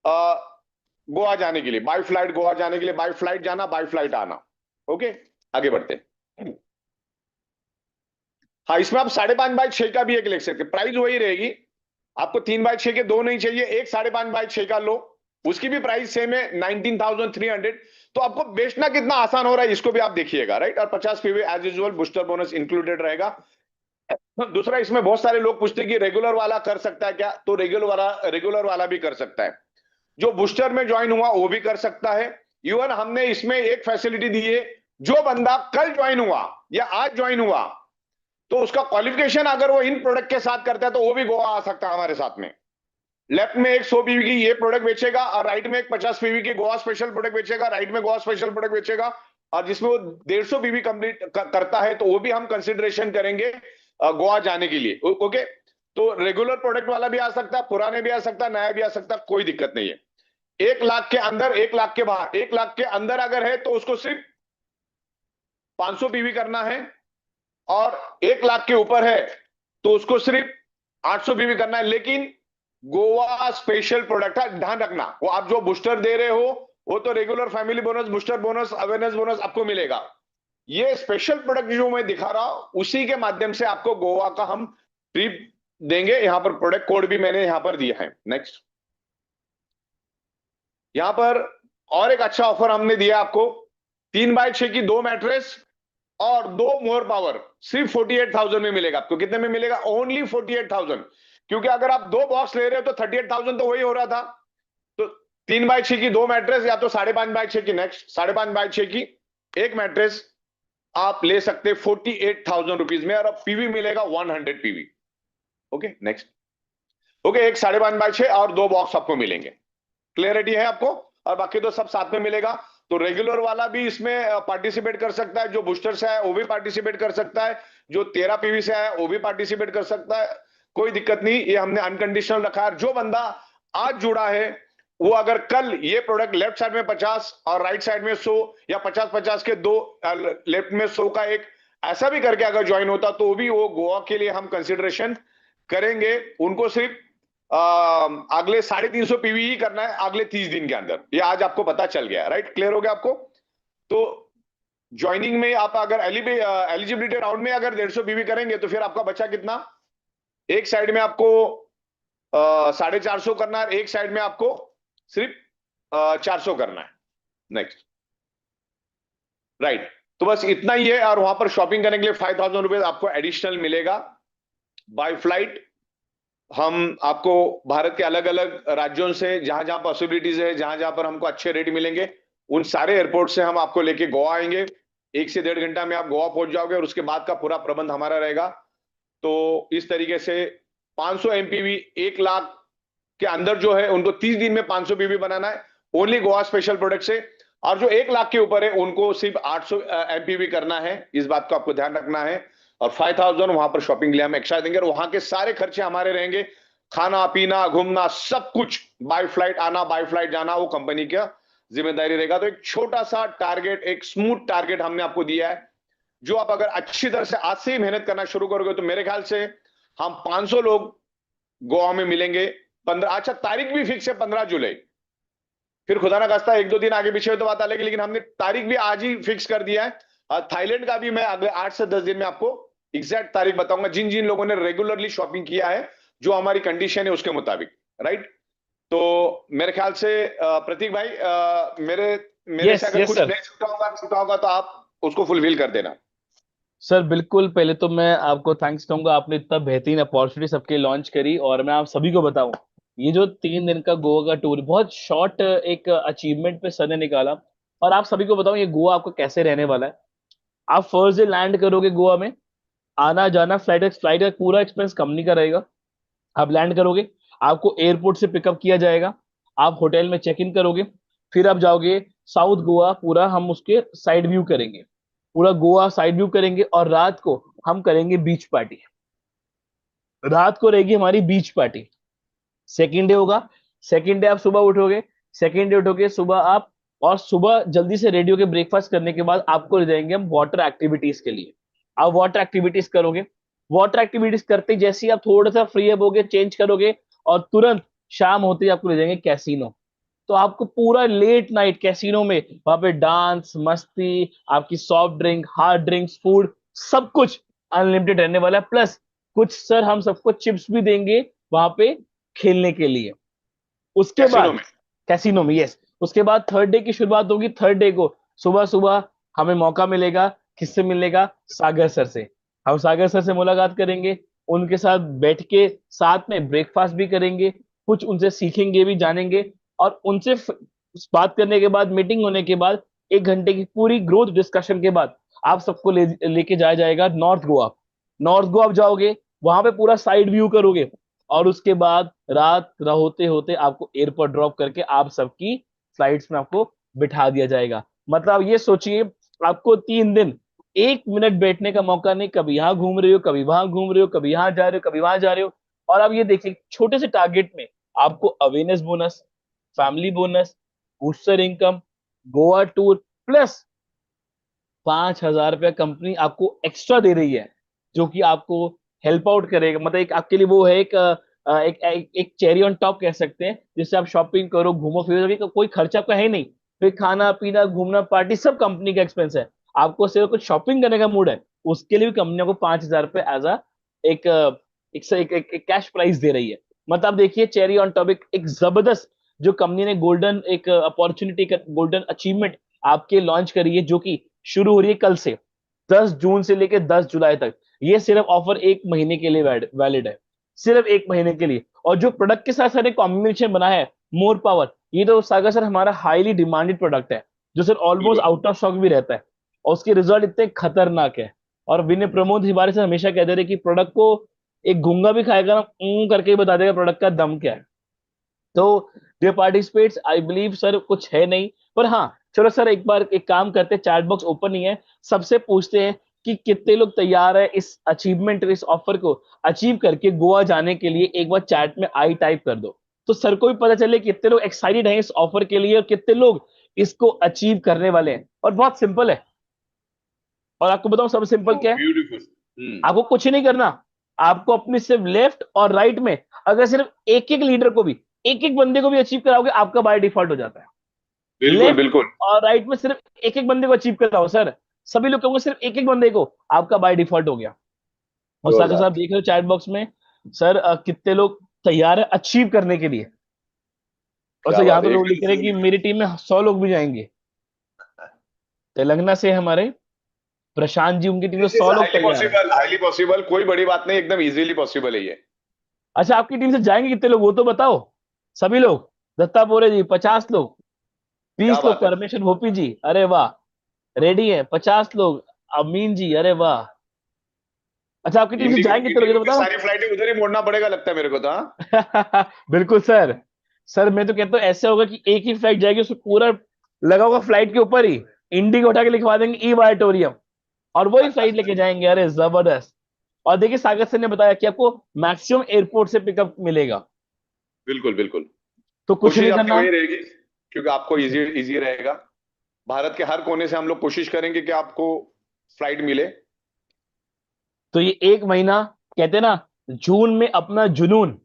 गोवा जाने के लिए, बाय फ्लाइट गोवा जाने के लिए, बाय फ्लाइट जाना, बाय फ्लाइट आना। ओके, आगे बढ़ते हैं। हाँ, इसमें आप 5.5x6 का भी एक ले सकते, प्राइस वही रहेगी। आपको 3x6 के 2 नहीं चाहिए, एक 5.5x6 का लो, उसकी भी प्राइस सेम है 19,300। तो आपको बेचना कितना आसान हो रहा है इसको भी आप देखिएगा, राइट। और 50 PV as usual booster bonus included रहेगा। दूसरा, इसमें बहुत सारे लोग पूछते हैं कि रेगुलर वाला कर सकता है क्या, तो रेगुलर वाला भी कर सकता है। जो बूस्टर में ज्वाइन हुआ वो भी कर सकता है। इवन हमने इसमें एक फैसिलिटी दी है, जो बंदा कल ज्वाइन हुआ या आज ज्वाइन हुआ तो उसका क्वालिफिकेशन अगर वो इन प्रोडक्ट के साथ करता है तो वो भी गोवा आ सकता है हमारे साथ में। लेफ्ट में एक 100 पीवी की ये प्रोडक्ट बेचेगा और राइट में एक 50 पीवी की गोवा स्पेशल प्रोडक्ट बेचेगा, राइट में गोवा स्पेशल प्रोडक्ट बेचेगा। और जिसमें वो 150 पीवी कंप्लीट करता है तो वो भी हम कंसिडरेशन करेंगे गोवा जाने के लिए। ओके, तो रेगुलर प्रोडक्ट वाला भी आ सकता है, पुराने भी आ सकता है, नया भी आ सकता है, कोई दिक्कत नहीं है। 1 लाख के अंदर, 1 लाख के बाहर, 1 लाख के अंदर अगर है तो उसको सिर्फ 500 पीवी करना है, और 1 लाख के ऊपर है तो उसको सिर्फ 800 पीवी करना है। लेकिन गोवा स्पेशल प्रोडक्ट है, ध्यान रखना, वो आप जो बूस्टर दे रहे हो वो तो regular family bonus, booster bonus, awareness bonus आपको मिलेगा। ये स्पेशल प्रोडक्ट जो मैं दिखा रहा हूं उसी के माध्यम से आपको गोवा का हम ट्रिप देंगे। यहां पर प्रोडक्ट कोड भी मैंने यहां पर दिया है। नेक्स्ट, यहां पर और एक अच्छा ऑफर हमने दिया आपको 3x6 की 2 मैट्रेस और 2 मोर पावर सिर्फ 48,000 में मिलेगा आपको। कितने में मिलेगा? ओनली 48,000। क्योंकि अगर आप 2 बॉक्स ले रहे हो तो 38,000 तो वही हो रहा था। तो 3x6 की 2 मैट्रेस या तो 5.5x6 की, नेक्स्ट 5.5x6 की एक मैट्रेस आप ले सकते 48,000 रुपीज में, और अब पीवी मिलेगा 100 पीवी। Okay next. ओके, एक 5.5x6 और 2 बॉक्स आपको मिलेंगे। क्लियरिटी है आपको? और बाकी तो सब साथ में मिलेगा। तो रेगुलर वाला भी इसमें पार्टिसिपेट कर सकता है, जो बूस्टर से है वो भी पार्टिसिपेट कर सकता है, जो 13 पीवी से है वो भी पार्टिसिपेट कर सकता है, कोई दिक्कत नहीं। ये हमने अनकंडीशनल रखा है। जो बंदा आज जुड़ा है वो अगर कल ये प्रोडक्ट लेफ्ट साइड में 50 और राइट साइड में 100 या 50-50 के दो, लेफ्ट में 100 का एक ऐसा भी करके अगर ज्वाइन होता तो भी वो गोवा के लिए हम कंसिडरेशन करेंगे। उनको सिर्फ अगले 350 पीवी ही करना है अगले 30 दिन के अंदर। ये आज आपको पता चल गया, राइट? क्लियर हो गया आपको? तो ज्वाइनिंग में आप अगर एलिजिबिलिटी राउंड में अगर 150 पीवी करेंगे तो फिर आपका बचा कितना? एक साइड में आपको 450 करना है, एक साइड में आपको सिर्फ 400 करना है। Next, right. तो बस इतना ही है। और वहां पर शॉपिंग करने के लिए 5,000 रुपए आपको एडिशनल मिलेगा बाय फ्लाइट। हम आपको भारत के अलग अलग राज्यों से जहां जहां पॉसिबिलिटीज है, जहां जहां पर हमको अच्छे रेट मिलेंगे, उन सारे एयरपोर्ट से हम आपको लेके गोवा आएंगे। 1 से 1.5 घंटा में आप गोवा पहुंच जाओगे और उसके बाद का पूरा प्रबंध हमारा रहेगा। तो इस तरीके से 500 एमपीवी 1 लाख के अंदर जो है उनको 30 दिन में 500 पीवी बनाना है, ओनली गोवा स्पेशल प्रोडक्ट से। और जो 1 लाख के ऊपर है उनको सिर्फ 800 एमपीवी करना है। इस बात को आपको ध्यान रखना है। और 5,000 वहां पर शॉपिंग के लिए हम एक्स्ट्रा देंगे, और वहां के सारे खर्चे हमारे रहेंगे। खाना पीना घूमना सब कुछ, बाय फ्लाइट आना बाय फ्लाइट जाना, वो कंपनी का जिम्मेदारी रहेगा। तो एक छोटा सा टारगेट, एक स्मूथ टारगेट हमने आपको दिया है, जो आप अगर अच्छी तरह से आज से ही मेहनत करना शुरू करोगे तो मेरे ख्याल से हम 500 लोग गोवा में मिलेंगे। 15, अच्छा तारीख भी फिक्स है 15 जुलाई। फिर खुदा ना खास्ता 1-2 दिन आगे पीछे तो बात अलग है, लेकिन हमने तारीख भी आज ही फिक्स कर दिया है। और थाईलैंड का भी मैं अगले 8 से 10 दिन में आपको एग्जैक्ट तारीख बताऊंगा, जिन जिन लोगों ने रेगुलरली शॉपिंग किया है, जो हमारी कंडीशन है उसके मुताबिक, राइट? तो मेरे ख्याल से प्रतीक भाई, मेरे से अगर कुछ नहीं छूटा होगा तो आप उसको फुलफिल कर देना। सर बिल्कुल, पहले तो मैं आपको थैंक्स कहूंगा, आपने इतना बेहतरीन अपॉर्चुनिटी सबके लॉन्च करी। और मैं आप सभी को बताऊं, ये जो 3 दिन का गोवा का टूर बहुत शॉर्ट एक अचीवमेंट पे सर ने निकाला। और आप सभी को बताऊं ये गोवा आपको कैसे रहने वाला है। आप फर्स्ट डे लैंड करोगे गोवा में, आना जाना फ्लाइट का पूरा एक्सपेंस कंपनी का रहेगा। आप लैंड करोगे, आपको एयरपोर्ट से पिकअप किया जाएगा, आप होटल में चेक इन करोगे, फिर आप जाओगे साउथ गोवा, पूरा हम उसके साइड व्यू करेंगे, पूरा गोवा साइड व्यू करेंगे। और रात को हम करेंगे बीच पार्टी। रात को रहेगी हमारी बीच पार्टी। सेकेंड डे होगा, सेकेंड डे आप सुबह उठोगे, सेकेंड डे उठोगे सुबह आप, और सुबह जल्दी से रेडी होके ब्रेकफास्ट करने के बाद आपको ले जाएंगे हम वाटर एक्टिविटीज के लिए। आप वाटर एक्टिविटीज करोगे, वाटर एक्टिविटीज करते जैसे ही आप थोड़ा सा फ्री अप होगे, चेंज करोगे, और तुरंत शाम होते ही आपको ले जाएंगे कैसीनो। तो आपको पूरा लेट नाइट कैसीनो में, वहां पे डांस मस्ती, आपकी soft drink, hard drinks, food, सब कुछ अनलिमिटेड रहने वाला है। प्लस कुछ सर हम सबको चिप्स भी देंगे वहां पे खेलने के लिए। उसके बाद कैसीनो में, यस। उसके बाद थर्ड डे की शुरुआत होगी। थर्ड डे को सुबह सुबह हमें मौका मिलेगा, किससे मिलेगा? सागर सर से। हम सागर सर से मुलाकात करेंगे, उनके साथ बैठ के साथ में ब्रेकफास्ट भी करेंगे, कुछ उनसे सीखेंगे भी, जानेंगे। और उनसे बात करने के बाद, मीटिंग होने के बाद, 1 घंटे की पूरी ग्रोथ डिस्कशन के बाद आप सबको लेके जाया जाएगा नॉर्थ गोवा। नॉर्थ गोवा आप जाओगे, वहां पे पूरा साइड व्यू करोगे, और उसके बाद रात होते होते आपको एयरपोर्ट ड्रॉप करके आप सबकी फ्लाइट्स में आपको बिठा दिया जाएगा। मतलब ये सोचिए, आपको 3 दिन 1 मिनट बैठने का मौका नहीं। कभी यहाँ घूम रहे हो, कभी वहां घूम रहे हो, कभी यहाँ जा रहे हो, कभी वहां जा रहे हो। और अब ये देखिए, छोटे से टारगेट में आपको awareness bonus, family bonus, booster income, Goa tour, plus 5,000 रुपया कंपनी आपको एक्स्ट्रा दे रही है, जो कि आपको हेल्प आउट करेगा। मतलब एक आपके लिए वो है एक चेरी ऑन टॉप कह सकते हैं, जिससे आप शॉपिंग करो, घूमो फिरो, कोई खर्चा आपका है नहीं। फिर खाना पीना घूमना पार्टी सब कंपनी का एक्सपेंस है। आपको सिर्फ कुछ शॉपिंग करने का मूड है, उसके लिए भी कंपनी आपको 5,000 रुपये एज अ एक एक कैश प्राइस दे रही है। मतलब आप देखिए, चेरी ऑन टॉप एक जबरदस्त जो कंपनी ने गोल्डन एक अपॉर्चुनिटी का गोल्डन अचीवमेंट आपके लॉन्च करी है, जो कि शुरू हो रही है कल से, 10 जून से लेकर 10 जुलाई तक। ये सिर्फ ऑफर 1 महीने के लिए वैलिड है, सिर्फ 1 महीने के लिए। और जो प्रोडक्ट के साथ सर एक कॉम्बिनेशन बना है, मोर पावर, ये तो सागर सर हमारा हाईली डिमांडेड प्रोडक्ट है, जो सर ऑलमोस्ट बिल्कुल आउट ऑफ स्टॉक भी रहता है, और उसके रिजल्ट इतने खतरनाक है। और विनय प्रमोद तिवारी से हमेशा कहते रहे कि प्रोडक्ट को एक गूंगा भी खाएगा ना, करके ही बता देगा प्रोडक्ट का दम क्या है। तो जो पार्टिसिपेट्स, आई बिलीव सर कुछ है नहीं, पर हाँ चलो सर एक बार एक काम करते हैं, चैट बॉक्स ओपन ही है, सबसे पूछते हैं कि कितने लोग तैयार है इस अचीवमेंट, इस ऑफर को अचीव करके गोवा जाने के लिए। एक बार चैट में आई टाइप कर दो, तो सर को भी पता चले कितने लोग एक्साइटेड हैं इस ऑफर के लिए और कितने लोग इसको अचीव करने वाले हैं। और बहुत सिंपल है, और आपको बताऊं सब सिंपल क्या है, ब्यूटीफुल। आपको कुछ नहीं करना, आपको अपनी सिर्फ लेफ्ट और राइट में अगर सिर्फ एक एक लीडर को भी, एक एक बंदे को भी अचीव कराओगे, आपका बाय डिफॉल्ट हो जाता है। बिल्कुल लेफ्ट बिल्कुल। और राइट में सिर्फ एक एक बंदे को अचीव कराओ सर, सभी लोग कहोगे सिर्फ एक एक बंदे को, आपका बाय डिफॉल्ट हो गया। और साथ ही साथ 2000। देख रहे हो चैट बॉक्स में सर कितने लोग तैयार है अचीव करने के लिए। और क्या सर यहाँ बात तो है, लोग लिख रहे हैं कि मेरी टीम में 100 लोग भी जाएंगे। तेलंगाना से हमारे प्रशांत जी, उनकी टीम में 100 लोग हाईली तैयार है। पॉसिबल, हाईली पॉसिबल, कोई बड़ी बात नहीं, एकदम इजीली पॉसिबल है ये। अच्छा, आपकी टीम से जाएंगे कितने लोग वो तो बताओ। सभी लोग, दत्ता बोरे जी 50 लोग, क्या 20 लोग बात है। परमेश्वर भोपी जी, अरे वाह, रेडी है। 50 लोग अमीन जी, अरे वाह। अच्छा, आपकी टीम से जाएंगे कितने लोग ये तो की बताओ। सारी फ्लाइटें उधर ही मोड़ना पड़ेगा लगता है मेरे को तो, हाँ? बिल्कुल सर। सर मैं तो कहता हूँ ऐसे होगा कि एक ही फ्लाइट जाएगी, उसको पूरा लगा होगा फ्लाइट के ऊपर ही, इंडिगो उठा के लिखवा देंगे ई वाइटोरियम, और वही फ्लाइट लेके जाएंगे। अरे जबरदस्त। और देखिए सागर सर ने बताया कि आपको मैक्सिमम एयरपोर्ट से पिकअप मिलेगा, बिल्कुल बिल्कुल। तो कुछ कोशिश नहीं आपकी करना। वही रहेगी, क्योंकि आपको इजी इजी रहेगा। भारत के हर कोने से हम लोग कोशिश करेंगे कि आपको फ्लाइट मिले। तो ये 1 महीना, कहते हैं ना, जून में अपना जुनून,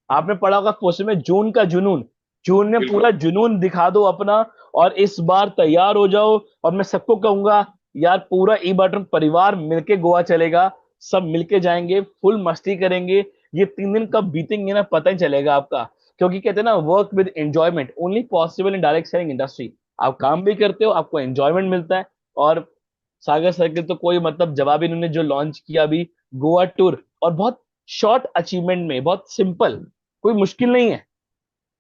आपने पढ़ा होगा क्वेश्चन में, जून का जुनून, जून में बिल्कुल पूरा जुनून दिखा दो अपना, और इस बार तैयार हो जाओ। और मैं सबको कहूंगा यार, पूरा ई बटन परिवार मिलके गोवा चलेगा, सब मिलके जाएंगे, फुल मस्ती करेंगे। ये 3 दिन कब बीतेंगे ना पता ही चलेगा आपका, क्योंकि कहते हैं ना, work with enjoyment only possible in direct selling industry. आप काम भी करते हो, आपको एंजॉयमेंट मिलता है। और सागर सर के तो कोई मतलब जवाब ही, इन्होंने जो लॉन्च किया अभी गोवा टूर, और बहुत शॉर्ट अचीवमेंट में, बहुत सिंपल, कोई मुश्किल नहीं है,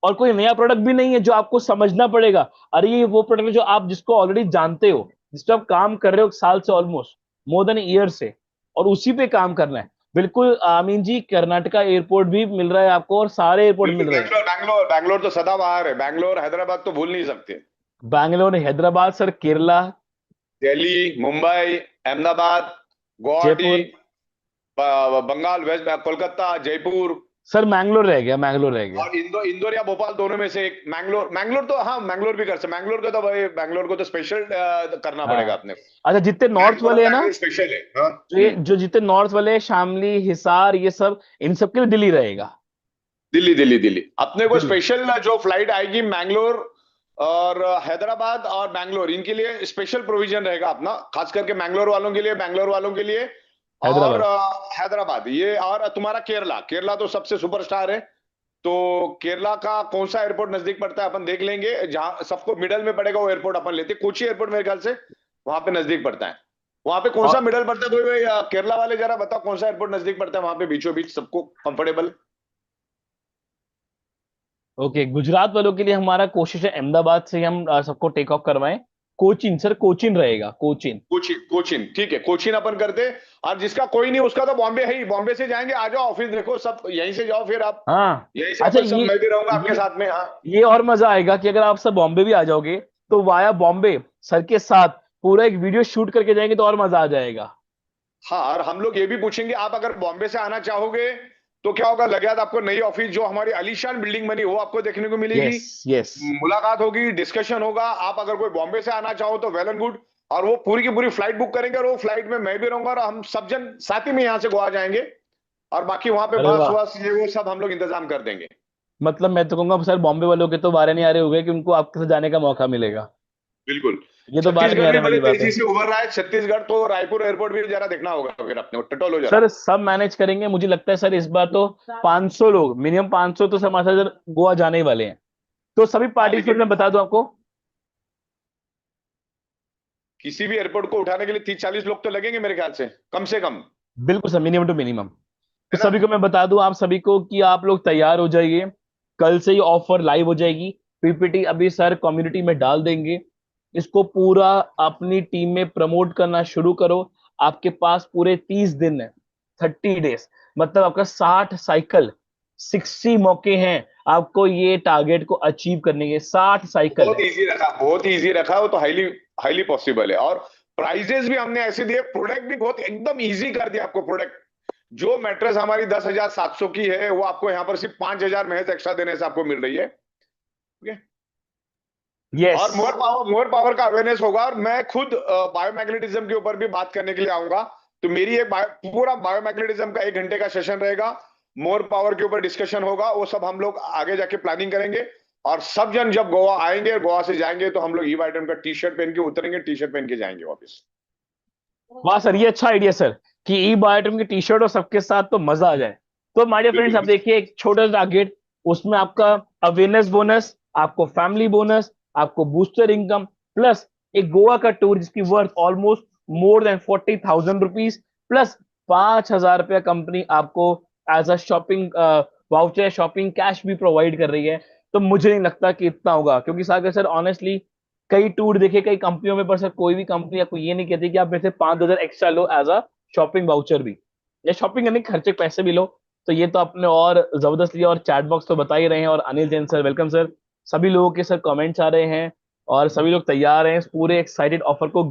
और कोई नया प्रोडक्ट भी नहीं है जो आपको समझना पड़ेगा। अरे ये वो प्रोडक्ट है जो आप जिसको ऑलरेडी जानते हो, जिस पे आप काम कर रहे हो 1 साल से, ऑलमोस्ट मोर देन ईयर से, और उसी पे काम करना है। बिल्कुल आमीन जी, कर्नाटका एयरपोर्ट भी मिल रहा है आपको, और सारे एयरपोर्ट बिल्कुल। मिल रहे हैं। बैंगलोर बैंगलोर बैंगलोर तो सदाबहार है, बैंगलोर हैदराबाद तो भूल नहीं सकते। Bangalore, Hyderabad sir, Kerala, Delhi, Mumbai, Ahmedabad, Guwahati, Jaipur. Bengal, west Kolkata, Jaipur, sir Mangalore रह गया, मैंगलोर रह गया। और इंदौर, इंदौर या भोपाल, दोनों में से एक। मैंगलोर, मैंगलोर तो हाँ, मैंगलोर भी कर सकते। मैंगलोर का तो भाई, बैंगलोर को तो स्पेशल करना पड़ेगा हाँ, अपने को। अच्छा जितने नॉर्थ वाले हैं ना, बैंगलोर स्पेशल है, हाँ। जो ये जो जितने नॉर्थ वाले हैं, शामली, हिसार, ये सब, इन सब के लिए दिल्ली रहेगा। दिल्ली दिल्ली दिल्ली अपने को दिल्ली। स्पेशल जो फ्लाइट आएगी मैंगलोर और हैदराबाद और बैंगलोर, इनके लिए स्पेशल प्रोविजन रहेगा अपना, खास करके मैंगलोर वालों के लिए, बैंगलोर वालों के लिए। और हैदराबाद। हैदराबाद ये, और तुम्हारा केरला, केरला तो सबसे सुपरस्टार है। तो केरला का कौन सा एयरपोर्ट नजदीक पड़ता है अपन देख लेंगे, जहां सबको मिडल में पड़ेगा वो एयरपोर्ट अपन लेते हैं। कोची एयरपोर्ट मेरे ख्याल से वहां पे नजदीक पड़ता है। वहां पे कौन सा और मिडल पड़ता है, कोई केरला वाले जरा बताओ कौन सा एयरपोर्ट नजदीक पड़ता है वहां पे, बीचों बीच सबको कंफर्टेबल। ओके, गुजरात वालों के लिए हमारा कोशिश है अहमदाबाद से ही हम सबको टेक ऑफ करवाएं। कोचिन सर, कोचिन रहेगा, कोचिन। कोचिन, कोचिन ठीक है, कोचिन अपन करते। और जिसका कोई नहीं उसका तो बॉम्बे है ही, बॉम्बे से जाएंगे। आ जाओ ऑफिस, देखो सब यहीं से जाओ, फिर आप हाँ। यहीं से अच्छा, अपन सब, मैं भी रहूंगा आपके ये साथ में, हाँ। ये और मजा आएगा कि अगर आप सब बॉम्बे भी आ जाओगे, तो वाया बॉम्बे सर के साथ पूरा एक वीडियो शूट करके जाएंगे, तो और मजा आ जाएगा। हाँ, और हम लोग ये भी पूछेंगे, आप अगर बॉम्बे से आना चाहोगे तो क्या होगा, लगे हाथ आपको नई ऑफिस जो हमारी आलीशान बिल्डिंग बनी वो आपको देखने को मिलेगी। Yes yes. मुलाकात होगी, डिस्कशन होगा। आप अगर कोई बॉम्बे से आना चाहो तो वेल एंड गुड, और वो पूरी की पूरी फ्लाइट बुक करेंगे, और वो फ्लाइट में मैं भी रहूंगा, और हम सब जन साथ ही में यहाँ से गोवा जाएंगे। और बाकी वहां पे अरे बस वाह, वस ये वो सब हम लोग इंतजाम कर देंगे। मतलब मैं तो कहूंगा सर, बॉम्बे वालों के तो बारे नहीं आ रहे होंगे कि उनको आपके साथ जाने का मौका मिलेगा। बिल्कुल। ये तो बारे नहीं छत्तीसगढ़ भी आने बड़े वाली बात तेजी है। से उभर रहा है, छत्तीसगढ़ तो रायपुर एयरपोर्ट भी जरा देखना होगा फिर अपने को, टटोलो जरा। सर सब मैनेज करेंगे, मुझे लगता है सर इस बार तो 500 लोग, मिनिमम 500 तो हमारे साथ गोवा जाने ही वाले हैं। तो सभी हाँ देखिए, पार्टिसिपेंट मैं बता दूं आपको, किसी भी एयरपोर्ट को उठाने के लिए 30-40 लोग तो लगेंगे मेरे ख्याल से कम। बिल्कुल सर, मिनिमम टू मिनिमम। तो है ना? सभी को मैं बता दूं, आप सभी को, कि आप लोग तैयार हो जाइए। कल से ही ऑफर लाइव हो जाएगी। पीपीटी अभी सर कम्युनिटी में डाल देंगे। इसको पूरा अपनी टीम में प्रमोट करना शुरू करो। आपके पास पूरे 30 दिन है, 30 डेज, मतलब आपका 60 साइकिल, 60 मौके हैं आपको ये टारगेट को अचीव करने के। 60 साइकिल बहुत है। इजी रखा, बहुत इजी रखा, वो तो हाईली हाईली पॉसिबल है। और प्राइजेस भी हमने ऐसे दिए, प्रोडक्ट भी बहुत एकदम इजी कर दिया आपको। प्रोडक्ट जो मैट्रेस हमारी 10,700 की है, वो आपको यहाँ पर सिर्फ 5,000 महज एक्स्ट्रा देने से आपको मिल रही है। ठीक है? यस और मोर पावर का अवेयरनेस होगा। और मैं खुद बायोमैग्नेटिज्म के ऊपर भी बात करने के लिए आऊंगा। तो मेरी एक पूरा बायोमैग्नेटिज्म का 1 घंटे का सेशन रहेगा। मोर पावर के ऊपर डिस्कशन होगा। वो सब हम लोग आगे जाके प्लानिंग करेंगे। और सब जन जब गोवा आएंगे और गोवा से जाएंगे तो हम लोग ई वाइटन का टी शर्ट पहन के उतरेंगे, टी शर्ट पहन के जाएंगे वापस। वाह सर, ये अच्छा आइडिया सर, कि ई बायोटम की टी शर्ट और सबके साथ तो मजा आ जाए। तो माय डियर फ्रेंड्स, आप बिल्कुल देखिए एक छोटा सा टारगेट, उसमें आपका अवेयरनेस बोनस, आपको फैमिली बोनस, आपको बूस्टर इनकम, प्लस एक गोवा का टूर जिसकी worth almost more than 40,000 rupees, plus 5,000 रुपया कंपनी आपको as a shopping voucher, shopping cash भी प्रोवाइड कर रही है। तो मुझे नहीं लगता कि इतना होगा, क्योंकि सागर सर ऑनेस्टली कई टूर देखे कई कंपनियों में, पर सर कोई भी कंपनी आपको ये नहीं कहती कि आप मेरे से 5,000 एक्स्ट्रा लो एज अ शॉपिंग वाउचर भी, या शॉपिंग करने के खर्चे के पैसे भी लो। तो ये तो आपने और जबरदस्त लिया। और चैट बॉक्स तो बता ही रहे हैं। और Anil Jain sir, welcome sir. सभी लोगों के सर कमेंट्स आ रहे हैं और सभी लोग तैयार हैं इस पूरे एक्साइटेड ऑफर को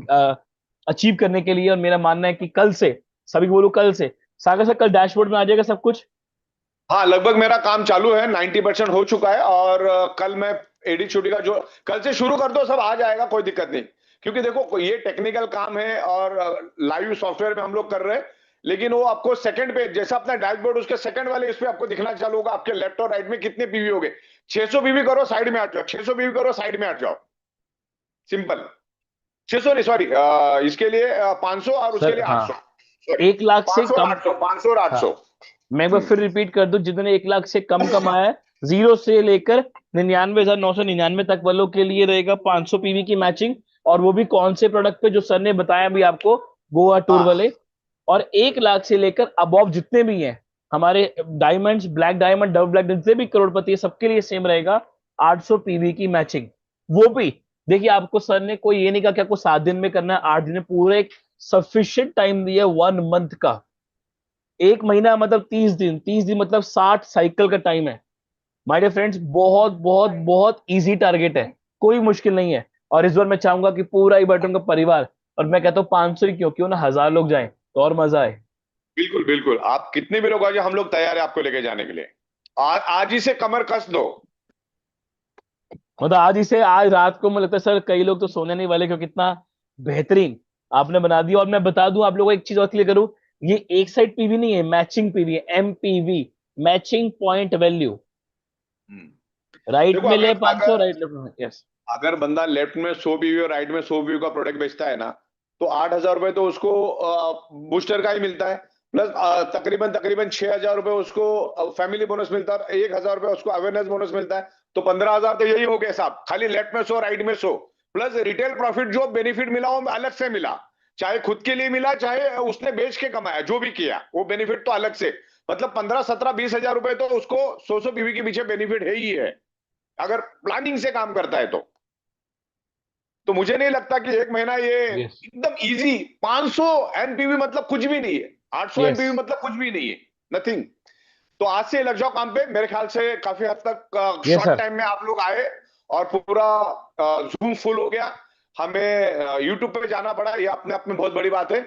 अचीव करने के लिए। और मेरा मानना है कि कल से, सभी को बोलो कल से, सागर सर कल डैशबोर्ड में आ जाएगा सब कुछ। हाँ, लगभग मेरा काम चालू है, 90% हो चुका है। और कल मैं एडी छुट्टी का जो कल से शुरू कर दो, सब आ जाएगा, कोई दिक्कत नहीं। क्योंकि देखो ये टेक्निकल काम है और लाइव सॉफ्टवेयर में हम लोग कर रहे हैं। लेकिन वो आपको सेकंड पे, जैसा अपना डैशबोर्ड, उसके सेकंड वाले इस पे आपको दिखना चालू होगा, आपके लेफ्ट और राइट में कितने पीवी हो गए। 600 पीवी करो, साइड में हट जाओ। 600 पीवी करो, साइड में हट जाओ। सिंपल। 600 नहीं, सॉरी, इसके लिए 500 और उसके सर लिए हाँ, 800। सॉरी, 1 लाख से 500 और कम। 800, 500 और हाँ, 800। मैं एक बार फिर रिपीट कर दूं, जितने 1 लाख से कम कमाया है, 0 से लेकर 99,999 तक वालों के लिए रहेगा 500 पीवी की मैचिंग। और वो भी कौन से प्रोडक्ट पे, जो सर ने बताया भी आपको, गोवा टूर हाँ, वाले। और 1 लाख से लेकर अबव जितने भी हैं हमारे diamonds, black diamond, double black, जितने भी करोड़पति है, सबके लिए सेम रहेगा 800 पीवी की मैचिंग। वो भी देखिए, आपको सर ने कोई ये नहीं कहा कि आपको 7 दिन में करना है, 8 दिन में, पूरे एक सफिशिएंट टाइम दिया, 1 मंथ का। 1 महीना मतलब 30 दिन, 30 दिन मतलब 60 साइकिल का टाइम है। माय डियर फ्रेंड्स, बहुत बहुत बहुत इजी टारगेट है, कोई मुश्किल नहीं है। और इस बार मैं चाहूंगा कि पूरा ई बटन का परिवार, और मैं कहता हूँ 500 ही क्यों ना 1,000 लोग जाएं तो और मजा आए। बिल्कुल बिल्कुल, आप कितने भी लोग आ जाए, हम लोग तैयार है आपको लेके जाने के लिए। आज ही से कमर कस दो। मतलब आज इसे, आज रात को मुझे लगता है सर कई लोग तो सोने नहीं वाले, क्योंकि इतना बेहतरीन आपने बना दिया। और मैं बता दूं आप लोगों को एक चीज और क्लियर करूं, ये एक साइड पीवी नहीं है, मैचिंग पीवी है, MPV, matching point value. Right देखो, में ले अगर 500, अगर राइट लेफ्ट में, यस। अगर बंदा लेफ्ट में 100 पीवी और राइट में 100 पीवी का प्रोडक्ट बेचता है ना, तो 8,000 रुपए तो उसको बूस्टर का ही मिलता है। प्लस तकरीबन तकरीबन 6,000 रुपए उसको फैमिली बोनस मिलता है, 1,000 रुपए उसको अवेयरनेस बोनस मिलता है। तो 15,000 तो यही हो गए साहब, खाली लेफ्ट में 100, राइट में 100। प्लस रिटेल प्रॉफिट जो बेनिफिट मिला वो अलग से मिला, चाहे खुद के लिए मिला, चाहे उसने बेच के कमाया, जो भी किया वो बेनिफिट तो अलग से। मतलब 15, 17, 20,000 रुपए तो उसको 100 पीवी के पीछे बेनिफिट है ही है, अगर प्लानिंग से काम करता है तो मुझे नहीं लगता कि 1 महीना ये यस एकदम इजी। 500 एनपीवी मतलब कुछ भी नहीं है, 800 यस एनपीवी मतलब कुछ भी नहीं है, नथिंग। तो आज से लग जाओ काम पे। मेरे ख्याल से काफी हद तक यस शॉर्ट सर। टाइम में आप लोग आए और पूरा जूम फुल हो गया। हमें यूट्यूब पे जाना पड़ा, ये अपने आप में बहुत बड़ी बात है।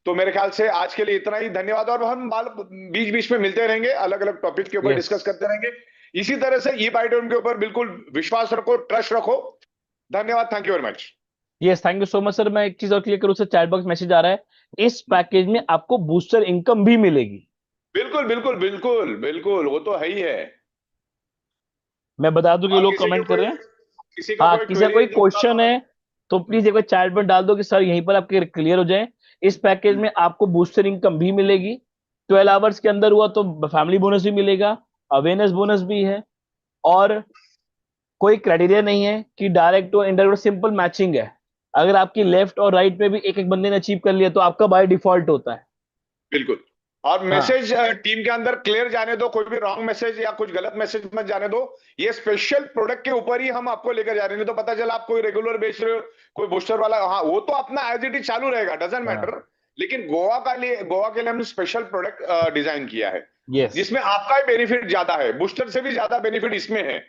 तो मेरे ख्याल से आज के लिए इतना ही, धन्यवाद। और हम बीच बीच में मिलते रहेंगे, अलग अलग टॉपिक के ऊपर यस डिस्कस करते रहेंगे। इसी तरह से ई बाइटोन के ऊपर बिल्कुल विश्वास रखो, ट्रस्ट रखो। धन्यवाद, thank you very much. Yes, thank you so much sir. मैं एक चीज और क्लियर करूँ सर, चैट बॉक्स मैसेज आ रहा है, इस पैकेज में आपको बूस्टर इनकम भी मिलेगी। बिल्कुल बिल्कुल बिल्कुल बिल्कुल, वो तो है ही है। मैं बता दूं कि और लोग कमेंट कर रहे हैं। किसी का हाँ, कोई किसी का क्वेरी कोई जो होगा क्वेश्चन तो है तो प्लीज एक बार चैट में डाल दो कि सर यहीं पर आपके क्लियर हो जाए। इस पैकेज में आपको बूस्टर इनकम भी मिलेगी, 12 आवर्स के अंदर हुआ तो फैमिली बोनस भी मिलेगा, अवेयरनेस बोनस भी है, और कोई क्राइटेरिया नहीं है कि डायरेक्ट और इनडायरेक्ट, सिंपल मैचिंग है। अगर आपकी लेफ्ट और राइट पे भी एक एक बंदे ने अचीव कर लिया तो आपका बाय डिफॉल्ट होता है। बिल्कुल। और हाँ मैसेज टीम के अंदर क्लियर जाने दो, कोई भी रॉन्ग मैसेज या कुछ गलत मैसेज मत जाने दो। ये स्पेशल प्रोडक्ट के ऊपर ही हम आपको लेकर जा रहे हैं, नहीं तो पता चला आप कोई रेगुलर बेच रहे हो, कोई बूस्टर वाला, हाँ वो तो अपना एज इट इज चालू रहेगा, डजंट हाँ मैटर। लेकिन गोवा के लिए हमने स्पेशल प्रोडक्ट डिजाइन किया है, यस जिसमें आपका ही बेनिफिट ज्यादा है, बूस्टर से भी ज्यादा बेनिफिट इसमें है।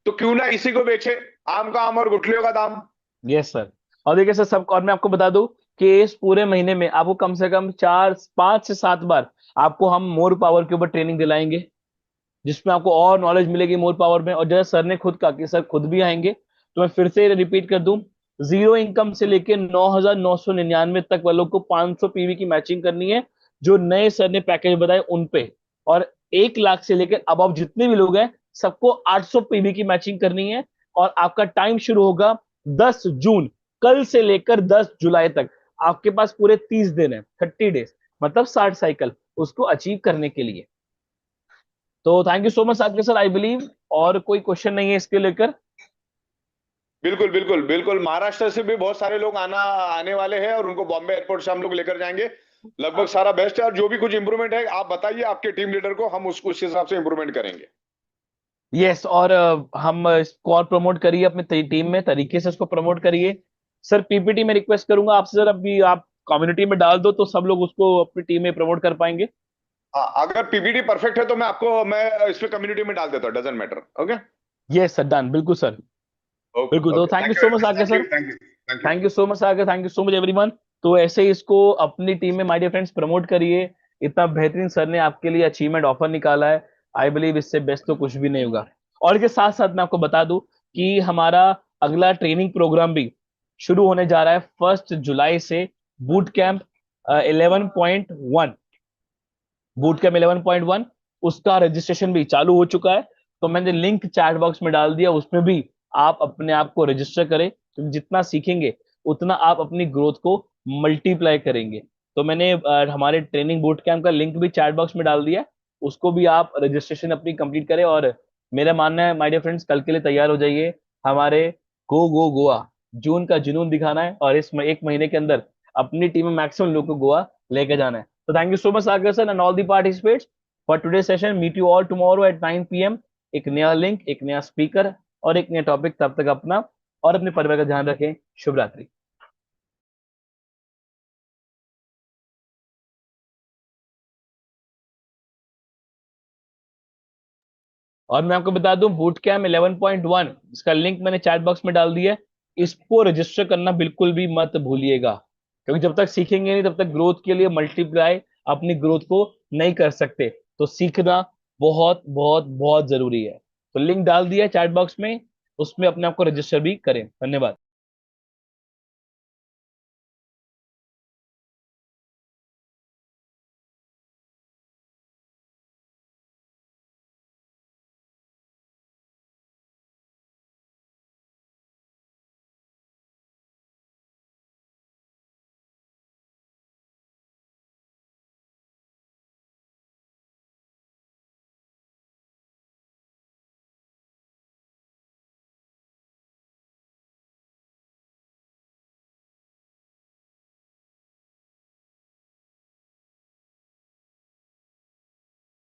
तो क्यों ना इसी को बेचे, आम का आम और गुठलियों का दाम। Yes sir. और देखिए सर, सब और मैं आपको बता दूं कि इस पूरे महीने में आपको कम से कम 5 से 7 बार आपको हम मोर पावर के ऊपर ट्रेनिंग दिलाएंगे, जिसमें आपको और नॉलेज मिलेगी मोर पावर में। और जैसे सर ने खुद कहा कि सर खुद भी आएंगे, तो मैं फिर से रिपीट कर दूं, 0 इनकम से लेके 9,999 तक वालों को 500 पीवी की मैचिंग करनी है, जो नए सर ने पैकेज बताए उन पे। और 1 लाख से लेकर अब आप जितने भी लोग हैं सबको 800 पीवी की मैचिंग करनी है। और आपका टाइम शुरू होगा 10 जून, कल से लेकर 10 जुलाई तक। आपके पास पूरे 30 दिन है, 30 डेज, मतलब 60 साइकिल उसको अचीव करने के लिए। तो thank you so much Saqib sir, I believe और कोई क्वेश्चन नहीं है इसके लेकर। बिल्कुल बिल्कुल बिल्कुल, महाराष्ट्र से भी बहुत सारे लोग आने वाले हैं और उनको बॉम्बे एयरपोर्ट से हम लोग लेकर जाएंगे। लगभग सारा बेस्ट है, और जो भी कुछ इंप्रूवमेंट है आप बताइए आपके टीम लीडर को, हम उसको उस हिसाब से इंप्रूवमेंट करेंगे। यस और हम इसको और प्रमोट करिए अपने टीम में, तरीके से इसको प्रमोट करिए। सर पीपीटी में रिक्वेस्ट करूंगा आपसे, सर अभी आप कम्युनिटी में डाल दो तो सब लोग उसको अपनी टीम में प्रमोट कर पाएंगे। हाँ, अगर पीपीटी परफेक्ट है तो मैं इस पे कम्युनिटी में डाल देता हूँ, doesn't matter. Okay yes sir, done, बिल्कुल सर, ओके बिल्कुल। तो okay, thank you thank so you much आगे thank you sir, thank you thank you. Thank you so much आगे, thank you so much everyone. तो ऐसे ही इसको अपनी team में माय डियर फ्रेंड्स प्रमोट करिए। इतना बेहतरीन सर ने आपके लिए अचीवमेंट ऑफर निकाला है, आई बिलीव इससे बेस्ट तो कुछ भी नहीं होगा। और इसके साथ साथ मैं आपको बता दूं कि हमारा अगला ट्रेनिंग प्रोग्राम भी शुरू होने जा रहा है 1 जुलाई से। बूट कैंप 11.1, बूट कैंप 11.1 उसका रजिस्ट्रेशन भी चालू हो चुका है। तो मैंने लिंक चैट बॉक्स में डाल दिया, उसमें भी आप अपने आप को रजिस्टर करें, क्योंकि जितना सीखेंगे उतना आप अपनी ग्रोथ को मल्टीप्लाई करेंगे। तो मैंने हमारे ट्रेनिंग बूट कैंप का लिंक भी चैट बॉक्स में डाल दिया, उसको भी आप रजिस्ट्रेशन अपनी कंप्लीट करें। और मेरा मानना है माय डियर फ्रेंड्स, कल के लिए तैयार हो जाइए। हमारे गो गो गोवा जून का जुनून दिखाना है, और इस एक महीने के अंदर अपनी टीम में मैक्सिमम लोग को गोवा लेके जाना है। So thank you so much Sagar sir and all the participants for today's session. Meet you all tomorrow at 9 PM। एक नया लिंक, एक नया स्पीकर और एक नया टॉपिक। तब तक अपना और अपने परिवार का ध्यान रखें। शुभ रात्रि। और मैं आपको बता दूं, बूट कैम्प 11.1 इसका लिंक मैंने चैट बॉक्स में डाल दिया है, इसको रजिस्टर करना बिल्कुल भी मत भूलिएगा, क्योंकि जब तक सीखेंगे नहीं तब तक ग्रोथ के लिए मल्टीप्लाई अपनी ग्रोथ को नहीं कर सकते। तो सीखना बहुत बहुत बहुत जरूरी है। तो लिंक डाल दिया चैट बॉक्स में, उसमें अपने आप को रजिस्टर भी करें। धन्यवाद।